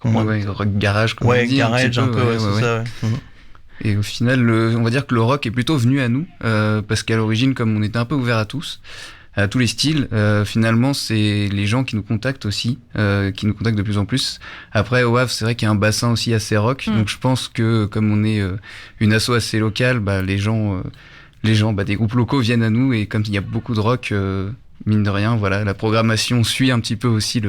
rock garage, comme on dit. Garage un peu, ouais, c'est ça, ouais. Et au final, on va dire que le rock est plutôt venu à nous, parce qu'à l'origine, comme on était un peu ouvert à tous les styles, finalement, c'est les gens qui nous contactent aussi, qui nous contactent de plus en plus. Après, au Havre, c'est vrai qu'il y a un bassin aussi assez rock, donc je pense que comme on est une asso assez locale, les gens, des groupes locaux viennent à nous, et comme il y a beaucoup de rock, mine de rien, voilà, la programmation suit un petit peu aussi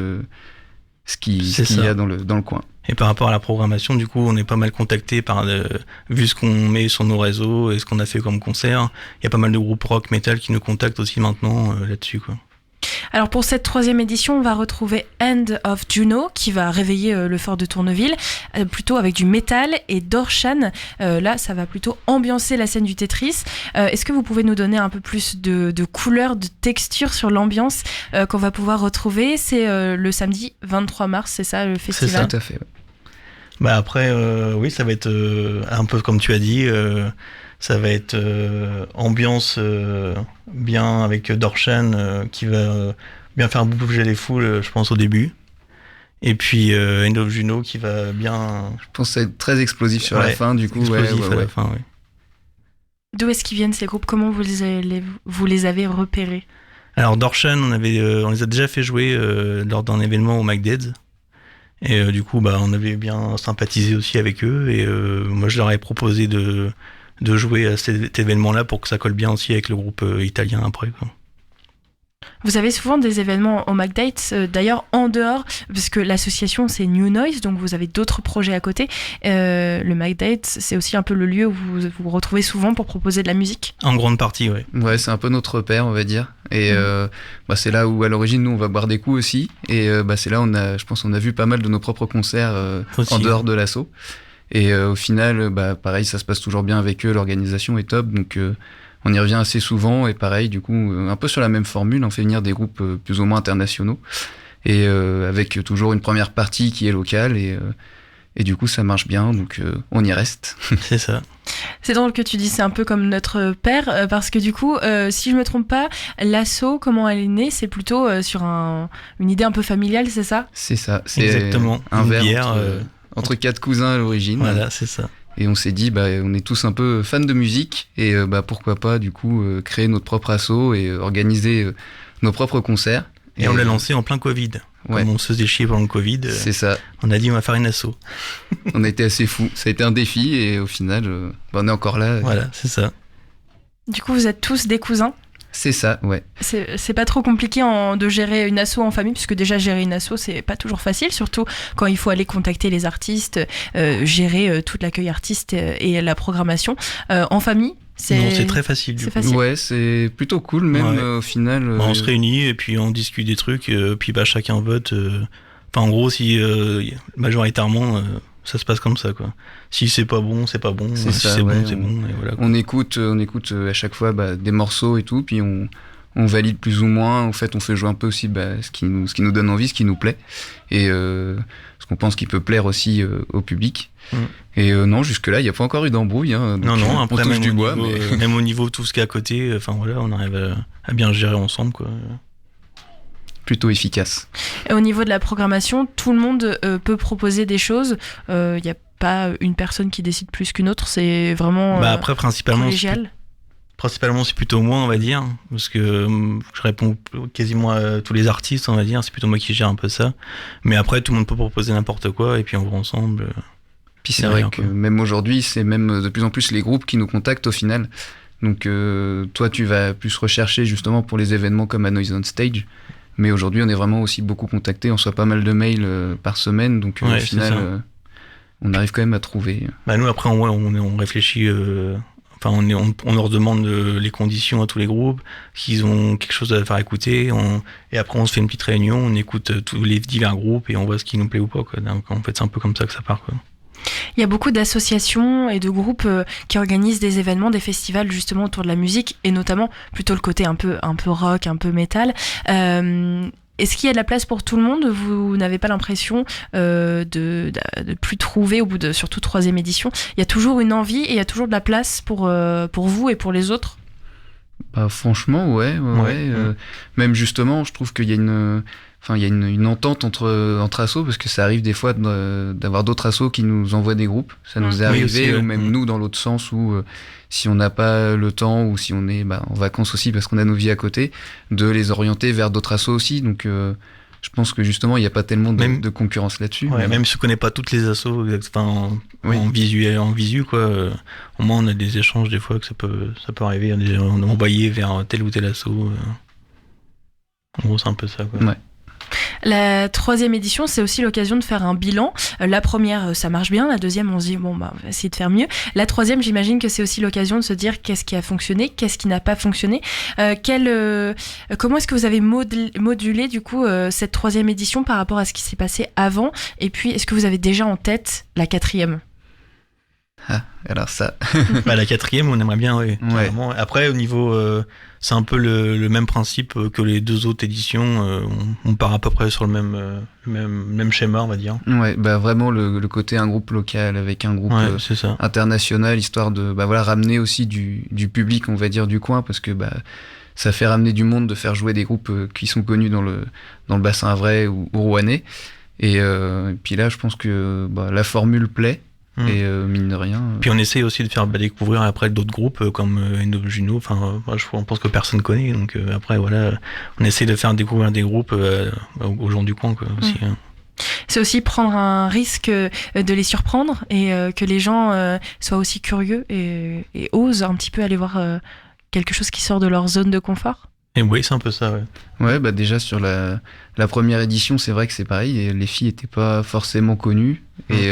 ce qu'il y a dans le coin. Et par rapport à la programmation, du coup, on est pas mal contacté vu ce qu'on met sur nos réseaux et ce qu'on a fait comme concert. Il y a pas mal de groupes rock, metal qui nous contactent aussi maintenant là-dessus, quoi. Alors pour cette 3e édition, on va retrouver End of Juno qui va réveiller le fort de Tourneville, plutôt avec du métal, et Dorshan, là ça va plutôt ambiancer la scène du Tetris. Est-ce que vous pouvez nous donner un peu plus de couleurs, de texture sur l'ambiance qu'on va pouvoir retrouver? C'est le samedi 23 mars, c'est ça le festival? C'est ça, tout à fait. Ouais. Après, oui, ça va être un peu comme tu as dit, ça va être ambiance bien avec Dorshan qui va bien faire bouger les foules, je pense, au début. Et puis End of Juno qui va bien... Je pense que ça va être très explosif sur la fin, du coup. Explosif à la fin, oui. D'où est-ce qu'ils viennent ces groupes? Comment vous les avez repérés? Alors Dorshan, on les a déjà fait jouer lors d'un événement au McDead's. Et du coup, on avait bien sympathisé aussi avec eux. Et moi, je leur ai proposé de jouer à cet événement-là pour que ça colle bien aussi avec le groupe italien après, quoi. Vous avez souvent des événements au McDates, d'ailleurs en dehors, parce que l'association c'est New Noise, donc vous avez d'autres projets à côté. Le McDates, c'est aussi un peu le lieu où vous vous retrouvez souvent pour proposer de la musique. En grande partie, oui. Ouais, c'est un peu notre repère, on va dire. Et c'est là où à l'origine nous on va boire des coups aussi. Et c'est là je pense on a vu pas mal de nos propres concerts en dehors de l'asso. Et au final, pareil, ça se passe toujours bien avec eux, l'organisation est top, donc on y revient assez souvent. Et pareil, du coup, un peu sur la même formule, on fait venir des groupes plus ou moins internationaux, et avec toujours une première partie qui est locale, et du coup ça marche bien, donc on y reste. C'est ça. C'est drôle que tu dis c'est un peu comme notre père, parce que du coup, si je me trompe pas, l'asso, comment elle est née, c'est plutôt sur une idée un peu familiale, c'est ça? C'est ça, c'est exactement un verre entre 4 cousins à l'origine. Voilà, c'est ça. Et on s'est dit, on est tous un peu fans de musique, et pourquoi pas du coup créer notre propre asso et organiser nos propres concerts. Et on l'a lancé en plein Covid. Ouais. Comme on se faisait chier pendant le Covid, c'est ça. On a dit on va faire une asso. On a été assez fous. Ça a été un défi, et au final, on est encore là. Voilà, c'est ça. Du coup, vous êtes tous des cousins? C'est ça, ouais. C'est pas trop compliqué de gérer une asso en famille, puisque déjà gérer une asso c'est pas toujours facile, surtout quand il faut aller contacter les artistes, gérer tout l'accueil artiste et la programmation. En famille, c'est très facile. Facile. Ouais, c'est plutôt cool même au final. On se réunit et puis on discute des trucs, puis chacun vote. En gros, si majoritairement ça se passe comme ça, quoi. Si c'est pas bon, c'est pas bon. C'est si ça, c'est bon, c'est bon. Et voilà, on écoute à chaque fois des morceaux et tout, puis on valide plus ou moins. En fait, on fait jouer un peu aussi ce qui nous donne envie, ce qui nous plaît, et ce qu'on pense qui peut plaire aussi au public. Et non, jusque-là, il n'y a pas encore eu d'embrouille. Hein, non, après, on touche du bois. Même au niveau de tout ce qu'il y a à côté, on arrive à bien gérer ensemble, quoi. Plutôt efficace. Et au niveau de la programmation, tout le monde peut proposer des choses. Il n'y a pas une personne qui décide plus qu'une autre. C'est vraiment après, collégial. Principalement, c'est plutôt moi, on va dire, parce que je réponds quasiment à tous les artistes, on va dire. C'est plutôt moi qui gère un peu ça. Mais après, tout le monde peut proposer n'importe quoi, et puis on va ensemble. Puis c'est vrai que même aujourd'hui, c'est même de plus en plus les groupes qui nous contactent au final. Donc toi, tu vas plus rechercher justement pour les événements comme à Noise on Stage. Mais aujourd'hui, on est vraiment aussi beaucoup contactés. On reçoit pas mal de mails par semaine. Donc au final, on arrive quand même à trouver. Nous, après, on réfléchit... on leur demande les conditions à tous les groupes, s'ils ont quelque chose à faire écouter, et après on se fait une petite réunion, on écoute tous les divers groupes et on voit ce qui nous plaît ou pas, quoi. Donc en fait c'est un peu comme ça que ça part, quoi. Il y a beaucoup d'associations et de groupes qui organisent des événements, des festivals justement autour de la musique, et notamment plutôt le côté un peu rock, un peu métal. Est-ce qu'il y a de la place pour tout le monde? Vous n'avez pas l'impression de plus trouver au bout de surtout 3e édition? Il y a toujours une envie et il y a toujours de la place pour vous et pour les autres? Bah, franchement, ouais. Même justement, je trouve qu'il y a une entente entre assos, parce que ça arrive des fois d'avoir d'autres assos qui nous envoient des groupes. Ça nous est arrivé, aussi, ou même nous dans l'autre sens, où si on n'a pas le temps, ou si on est en vacances aussi parce qu'on a nos vies à côté, de les orienter vers d'autres assos aussi. Donc je pense que justement il n'y a pas tellement de concurrence là-dessus. Ouais, même si on connaît pas toutes les assos, en visu quoi, au moins on a des échanges des fois que ça peut arriver, on est envoyé vers tel ou tel asso. En gros c'est un peu ça quoi. Ouais. La 3e édition, c'est aussi l'occasion de faire un bilan. La première, ça marche bien. La deuxième, on se dit, on va essayer de faire mieux. La 3e, j'imagine que c'est aussi l'occasion de se dire qu'est-ce qui a fonctionné, qu'est-ce qui n'a pas fonctionné. Comment est-ce que vous avez modulé, du coup, cette 3e édition par rapport à ce qui s'est passé avant? Et puis, est-ce que vous avez déjà en tête la 4e? Alors ça... la 4e, on aimerait bien, oui. Ouais. Après, au niveau... c'est un peu le même principe que les 2 autres éditions. On part à peu près sur le même schéma, on va dire. Ouais, vraiment le côté un groupe local avec un groupe international, histoire de ramener aussi du public, on va dire, du coin, parce que ça fait ramener du monde de faire jouer des groupes qui sont connus dans le bassin havrais ou rouennais. Et puis là, je pense que la formule plaît. Et mine de rien. Puis on essaie aussi de faire découvrir après d'autres groupes comme Endo Juno. Je pense que personne connaît. Donc après, on essaie de faire découvrir des groupes aux gens du coin quoi, aussi. C'est aussi prendre un risque de les surprendre et que les gens soient aussi curieux et osent un petit peu aller voir quelque chose qui sort de leur zone de confort. Et oui, c'est un peu ça, ouais. Ouais, déjà sur la première édition, c'est vrai que c'est pareil. Et les filles n'étaient pas forcément connues. Et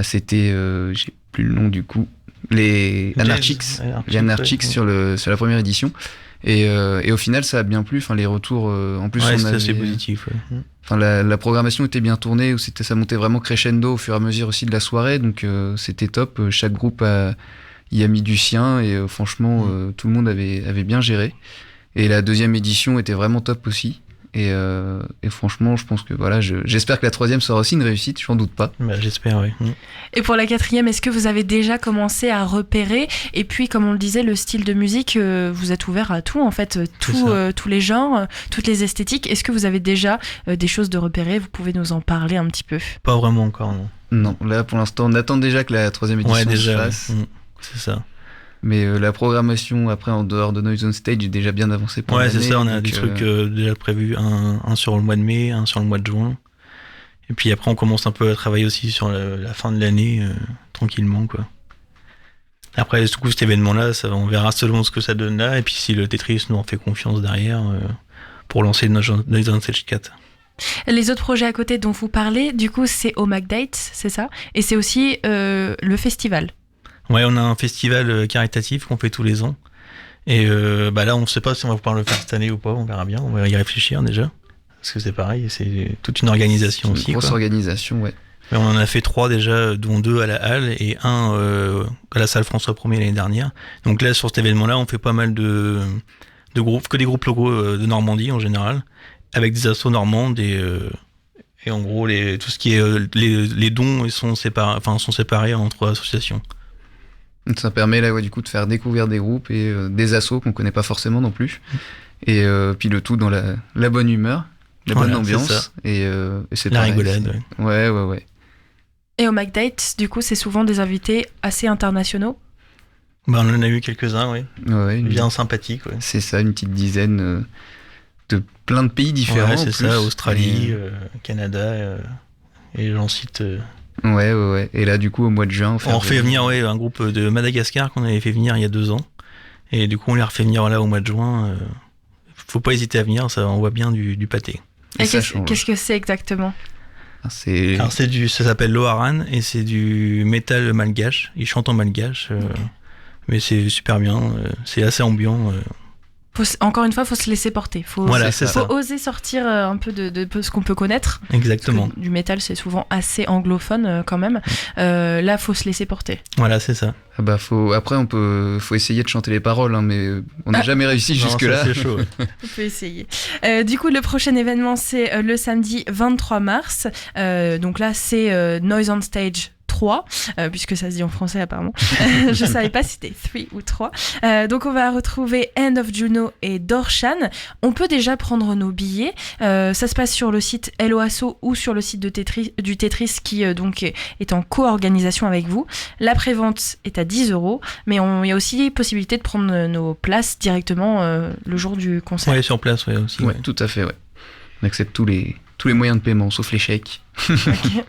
c'était, j'ai plus le nom du coup, les Anarchics sur la première édition. Et au final, ça a bien plu. Les retours, en plus, c'est assez positif. La programmation était bien tournée, ça montait vraiment crescendo au fur et à mesure aussi de la soirée. Donc c'était top. Chaque groupe y a mis du sien et franchement, tout le monde avait bien géré. Et la 2e édition était vraiment top aussi. Et franchement, je pense que j'espère que la 3e sera aussi une réussite, je n'en doute pas. J'espère, oui. Et pour la 4e, est-ce que vous avez déjà commencé à repérer? Et puis, comme on le disait, le style de musique, vous êtes ouvert à tout, en fait, tous les genres, toutes les esthétiques. Est-ce que vous avez déjà des choses de repérer? Vous pouvez nous en parler un petit peu? Pas vraiment encore, non. Non, là, pour l'instant, on attend déjà que la 3e édition se fasse. C'est ça. Mais la programmation après en dehors de Noise on Stage est déjà bien avancée pour l'année. Ouais, c'est ça, on a des trucs déjà prévus, un sur le mois de mai, un sur le mois de juin. Et puis après on commence un peu à travailler aussi sur la fin de l'année, tranquillement quoi. Après du coup cet événement-là, on verra selon ce que ça donne là, et puis si le Tetris nous en fait confiance derrière pour lancer Noise on Stage 4. Les autres projets à côté dont vous parlez, du coup c'est au McDates, c'est ça? Et c'est aussi le festival. Ouais, on a un festival caritatif qu'on fait tous les ans. Et là, on ne sait pas si on va pouvoir le faire cette année ou pas, on verra bien, on va y réfléchir déjà. Parce que c'est pareil, c'est toute une organisation aussi. Une grosse organisation, ouais. Mais on en a fait 3 déjà, dont 2 à la Halle et 1 à la salle François 1er l'année dernière. Donc là, sur cet événement-là, on fait pas mal de groupes, que des groupes locaux de Normandie en général, avec des assos normandes et en gros, tout ce qui est les dons sont séparés entre associations. Ça permet là du coup de faire découvrir des groupes et des assos qu'on connaît pas forcément non plus. Et puis le tout dans la bonne humeur, la bonne ambiance et c'est la pareil, rigolade. Ouais. Et au McDates, du coup, c'est souvent des invités assez internationaux? On en a eu quelques-uns, oui. Ouais, bien sympathiques. Ouais. C'est ça, une petite dizaine de plein de pays différents. Ouais, c'est ça, Australie, Canada, et j'en cite... Ouais. Et là, du coup, au mois de juin... On refait venir un groupe de Madagascar qu'on avait fait venir il y a 2 ans. Et du coup, on les refait venir là au mois de juin. Faut pas hésiter à venir, ça envoie bien du pâté. Et qu'est-ce que c'est exactement? Ça s'appelle Loharan et c'est du métal malgache. Ils chantent en malgache, mais c'est super bien. C'est assez ambiant. Encore une fois, il faut se laisser porter. Faut oser sortir un peu de ce qu'on peut connaître. Exactement. Du métal, c'est souvent assez anglophone quand même. Là, faut se laisser porter. Voilà, c'est ça. Après, faut essayer de chanter les paroles, hein, mais on n'a jamais réussi jusque-là. C'est chaud. On peut essayer. Du coup, le prochain événement, c'est le samedi 23 mars. Donc là, c'est Noise on Stage 3, puisque ça se dit en français apparemment. Je savais pas si c'était 3 ou 3. Donc on va retrouver End of Juno et Dorshan. On peut déjà prendre nos billets. Ça se passe sur le site Hello Asso ou sur le site du Tetris qui donc est en co-organisation avec vous. La prévente est à 10 €, mais il y a aussi possibilité de prendre nos places directement le jour du concert. Ouais, sur place, ouais, aussi. Ouais, tout à fait, ouais. On accepte tous les moyens de paiement, sauf les chèques. Okay.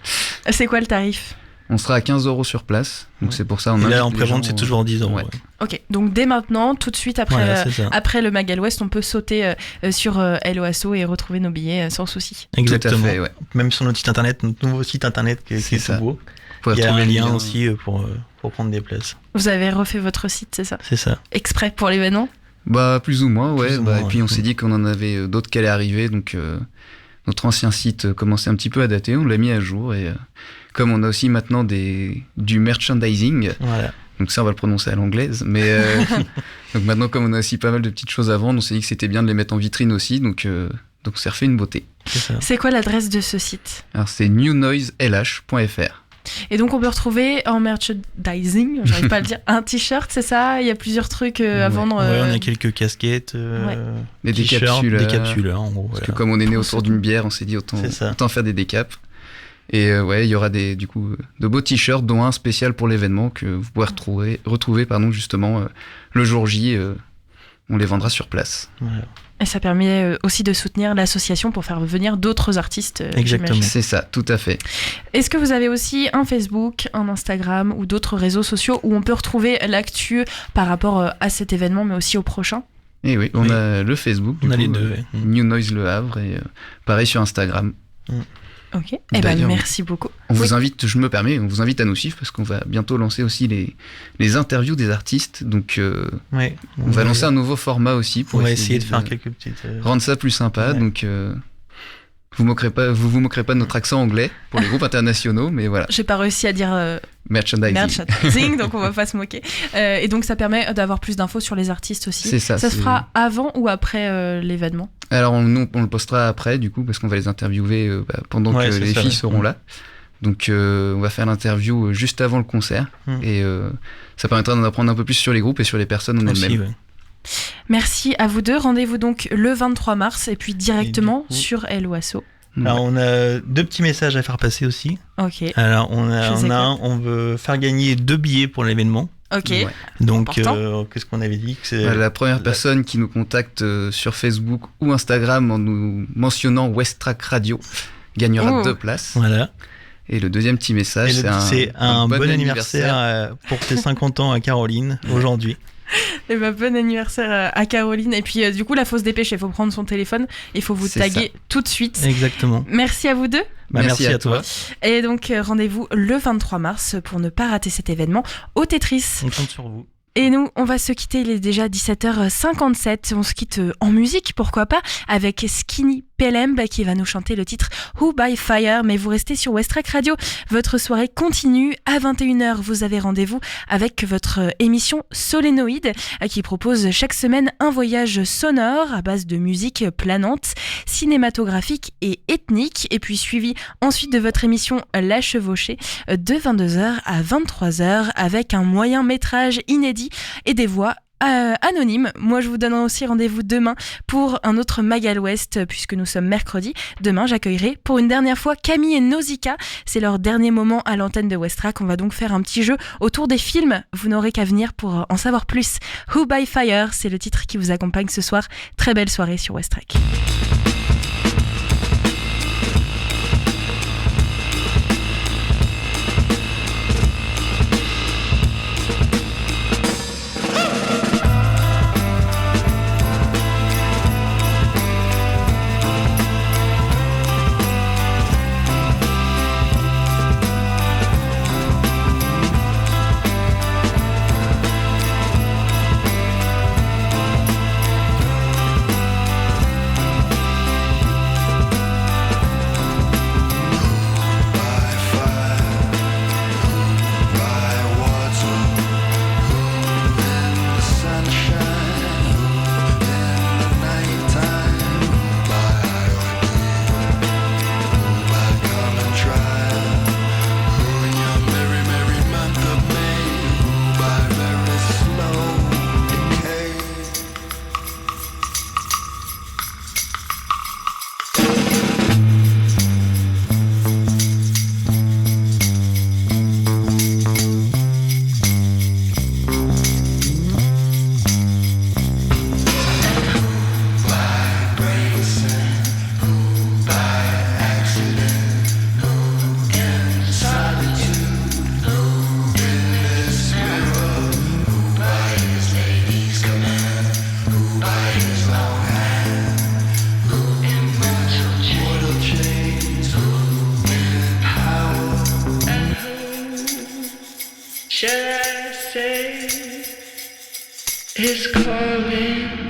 C'est quoi le tarif ? On sera à 15 € sur place, donc c'est pour ça on Et là, en invite les prévente, gens, c'est toujours 10 €. ouais. Ok, donc dès maintenant, tout de suite après le Magal West, on peut sauter sur Hello Asso et retrouver nos billets sans souci. Exactement. Tout à fait, ouais. Même sur notre site internet, notre nouveau site internet qui est tout beau. Il y a un lien aussi pour prendre des places. Vous avez refait votre site, c'est ça ? C'est ça. Exprès pour l'événement ? Bah plus ou moins, ouais. Plus ou moins, et puis on s'est dit qu'on en avait d'autres qui allaient arriver, donc notre ancien site commençait un petit peu à dater, on l'a mis à jour et comme on a aussi maintenant du merchandising, voilà. Donc ça on va le prononcer à l'anglaise, mais donc maintenant comme on a aussi pas mal de petites choses à vendre, on s'est dit que c'était bien de les mettre en vitrine aussi, donc on s'est refait une beauté. C'est quoi l'adresse de ce site ? Alors c'est newnoiselh.fr. Et donc on peut retrouver en merchandising, j'arrive pas à le dire, un t-shirt, c'est ça ? Il y a plusieurs trucs à vendre. Ouais, on a quelques casquettes, des décapsuleurs en gros. Parce que comme on est né autour d'une bière, on s'est dit autant faire des décaps. Et il y aura de beaux t-shirts, dont un spécial pour l'événement que vous pourrez retrouver justement le jour J. On les vendra sur place. Voilà. Et ça permet aussi de soutenir l'association pour faire venir d'autres artistes. Exactement. C'est ça, tout à fait. Est-ce que vous avez aussi un Facebook, un Instagram ou d'autres réseaux sociaux où on peut retrouver l'actu par rapport à cet événement, mais aussi au prochain ? Et oui, on a le Facebook, on a les deux. New Noise Le Havre, et pareil sur Instagram. Ok, eh ben merci beaucoup. On vous invite à nous suivre parce qu'on va bientôt lancer aussi les interviews des artistes. Donc on va lancer un nouveau format aussi pour essayer de faire quelques petites rendre ça plus sympa. Ouais. Donc vous vous moquerez pas de notre accent anglais pour les groupes internationaux, mais voilà. J'ai pas réussi à dire merchandising, donc on va pas se moquer. Et donc ça permet d'avoir plus d'infos sur les artistes aussi. C'est ça. Ça se fera avant ou après l'événement ? Alors on le postera après du coup parce qu'on va les interviewer pendant que les filles seront là. Donc on va faire l'interview juste avant le concert et ça permettra d'en apprendre un peu plus sur les groupes et sur les personnes en elles-mêmes. Ouais. Merci à vous deux. Rendez-vous donc le 23 mars et puis directement sur Hello Asso. Alors on a 2 petits messages à faire passer aussi. Ok. Alors on veut faire gagner 2 billets pour l'événement. Ok. Ouais. Donc qu'est-ce qu'on avait dit que la première personne qui nous contacte sur Facebook ou Instagram en nous mentionnant West Track Radio gagnera 2 places. Voilà. Et le deuxième petit message, c'est un bon anniversaire pour tes 50 ans à Caroline aujourd'hui. Et bon anniversaire à Caroline. Et puis du coup, là, faut se dépêcher. Il faut prendre son téléphone. Il faut vous taguer tout de suite. Exactement. Merci à vous deux. Merci à toi. Et donc, rendez-vous le 23 mars pour ne pas rater cet événement au Tetris. On compte sur vous. Et nous, on va se quitter, il est déjà 17h57. On se quitte en musique, pourquoi pas, avec Skinny Pelemb qui va nous chanter le titre Who by Fire. Mais vous restez sur West Track Radio. Votre soirée continue. À 21h, vous avez rendez-vous avec votre émission Solénoïde qui propose chaque semaine un voyage sonore à base de musique planante, cinématographique et ethnique. Et puis suivi ensuite de votre émission La Chevauchée de 22h à 23h avec un moyen métrage inédit et des voix anonymes. Moi, je vous donne aussi rendez-vous demain pour un autre Magal West, puisque nous sommes mercredi. Demain, j'accueillerai pour une dernière fois Camille et Nausicaa. C'est leur dernier moment à l'antenne de West Track. On va donc faire un petit jeu autour des films. Vous n'aurez qu'à venir pour en savoir plus. Who by Fire, c'est le titre qui vous accompagne ce soir. Très belle soirée sur West Track. is calling.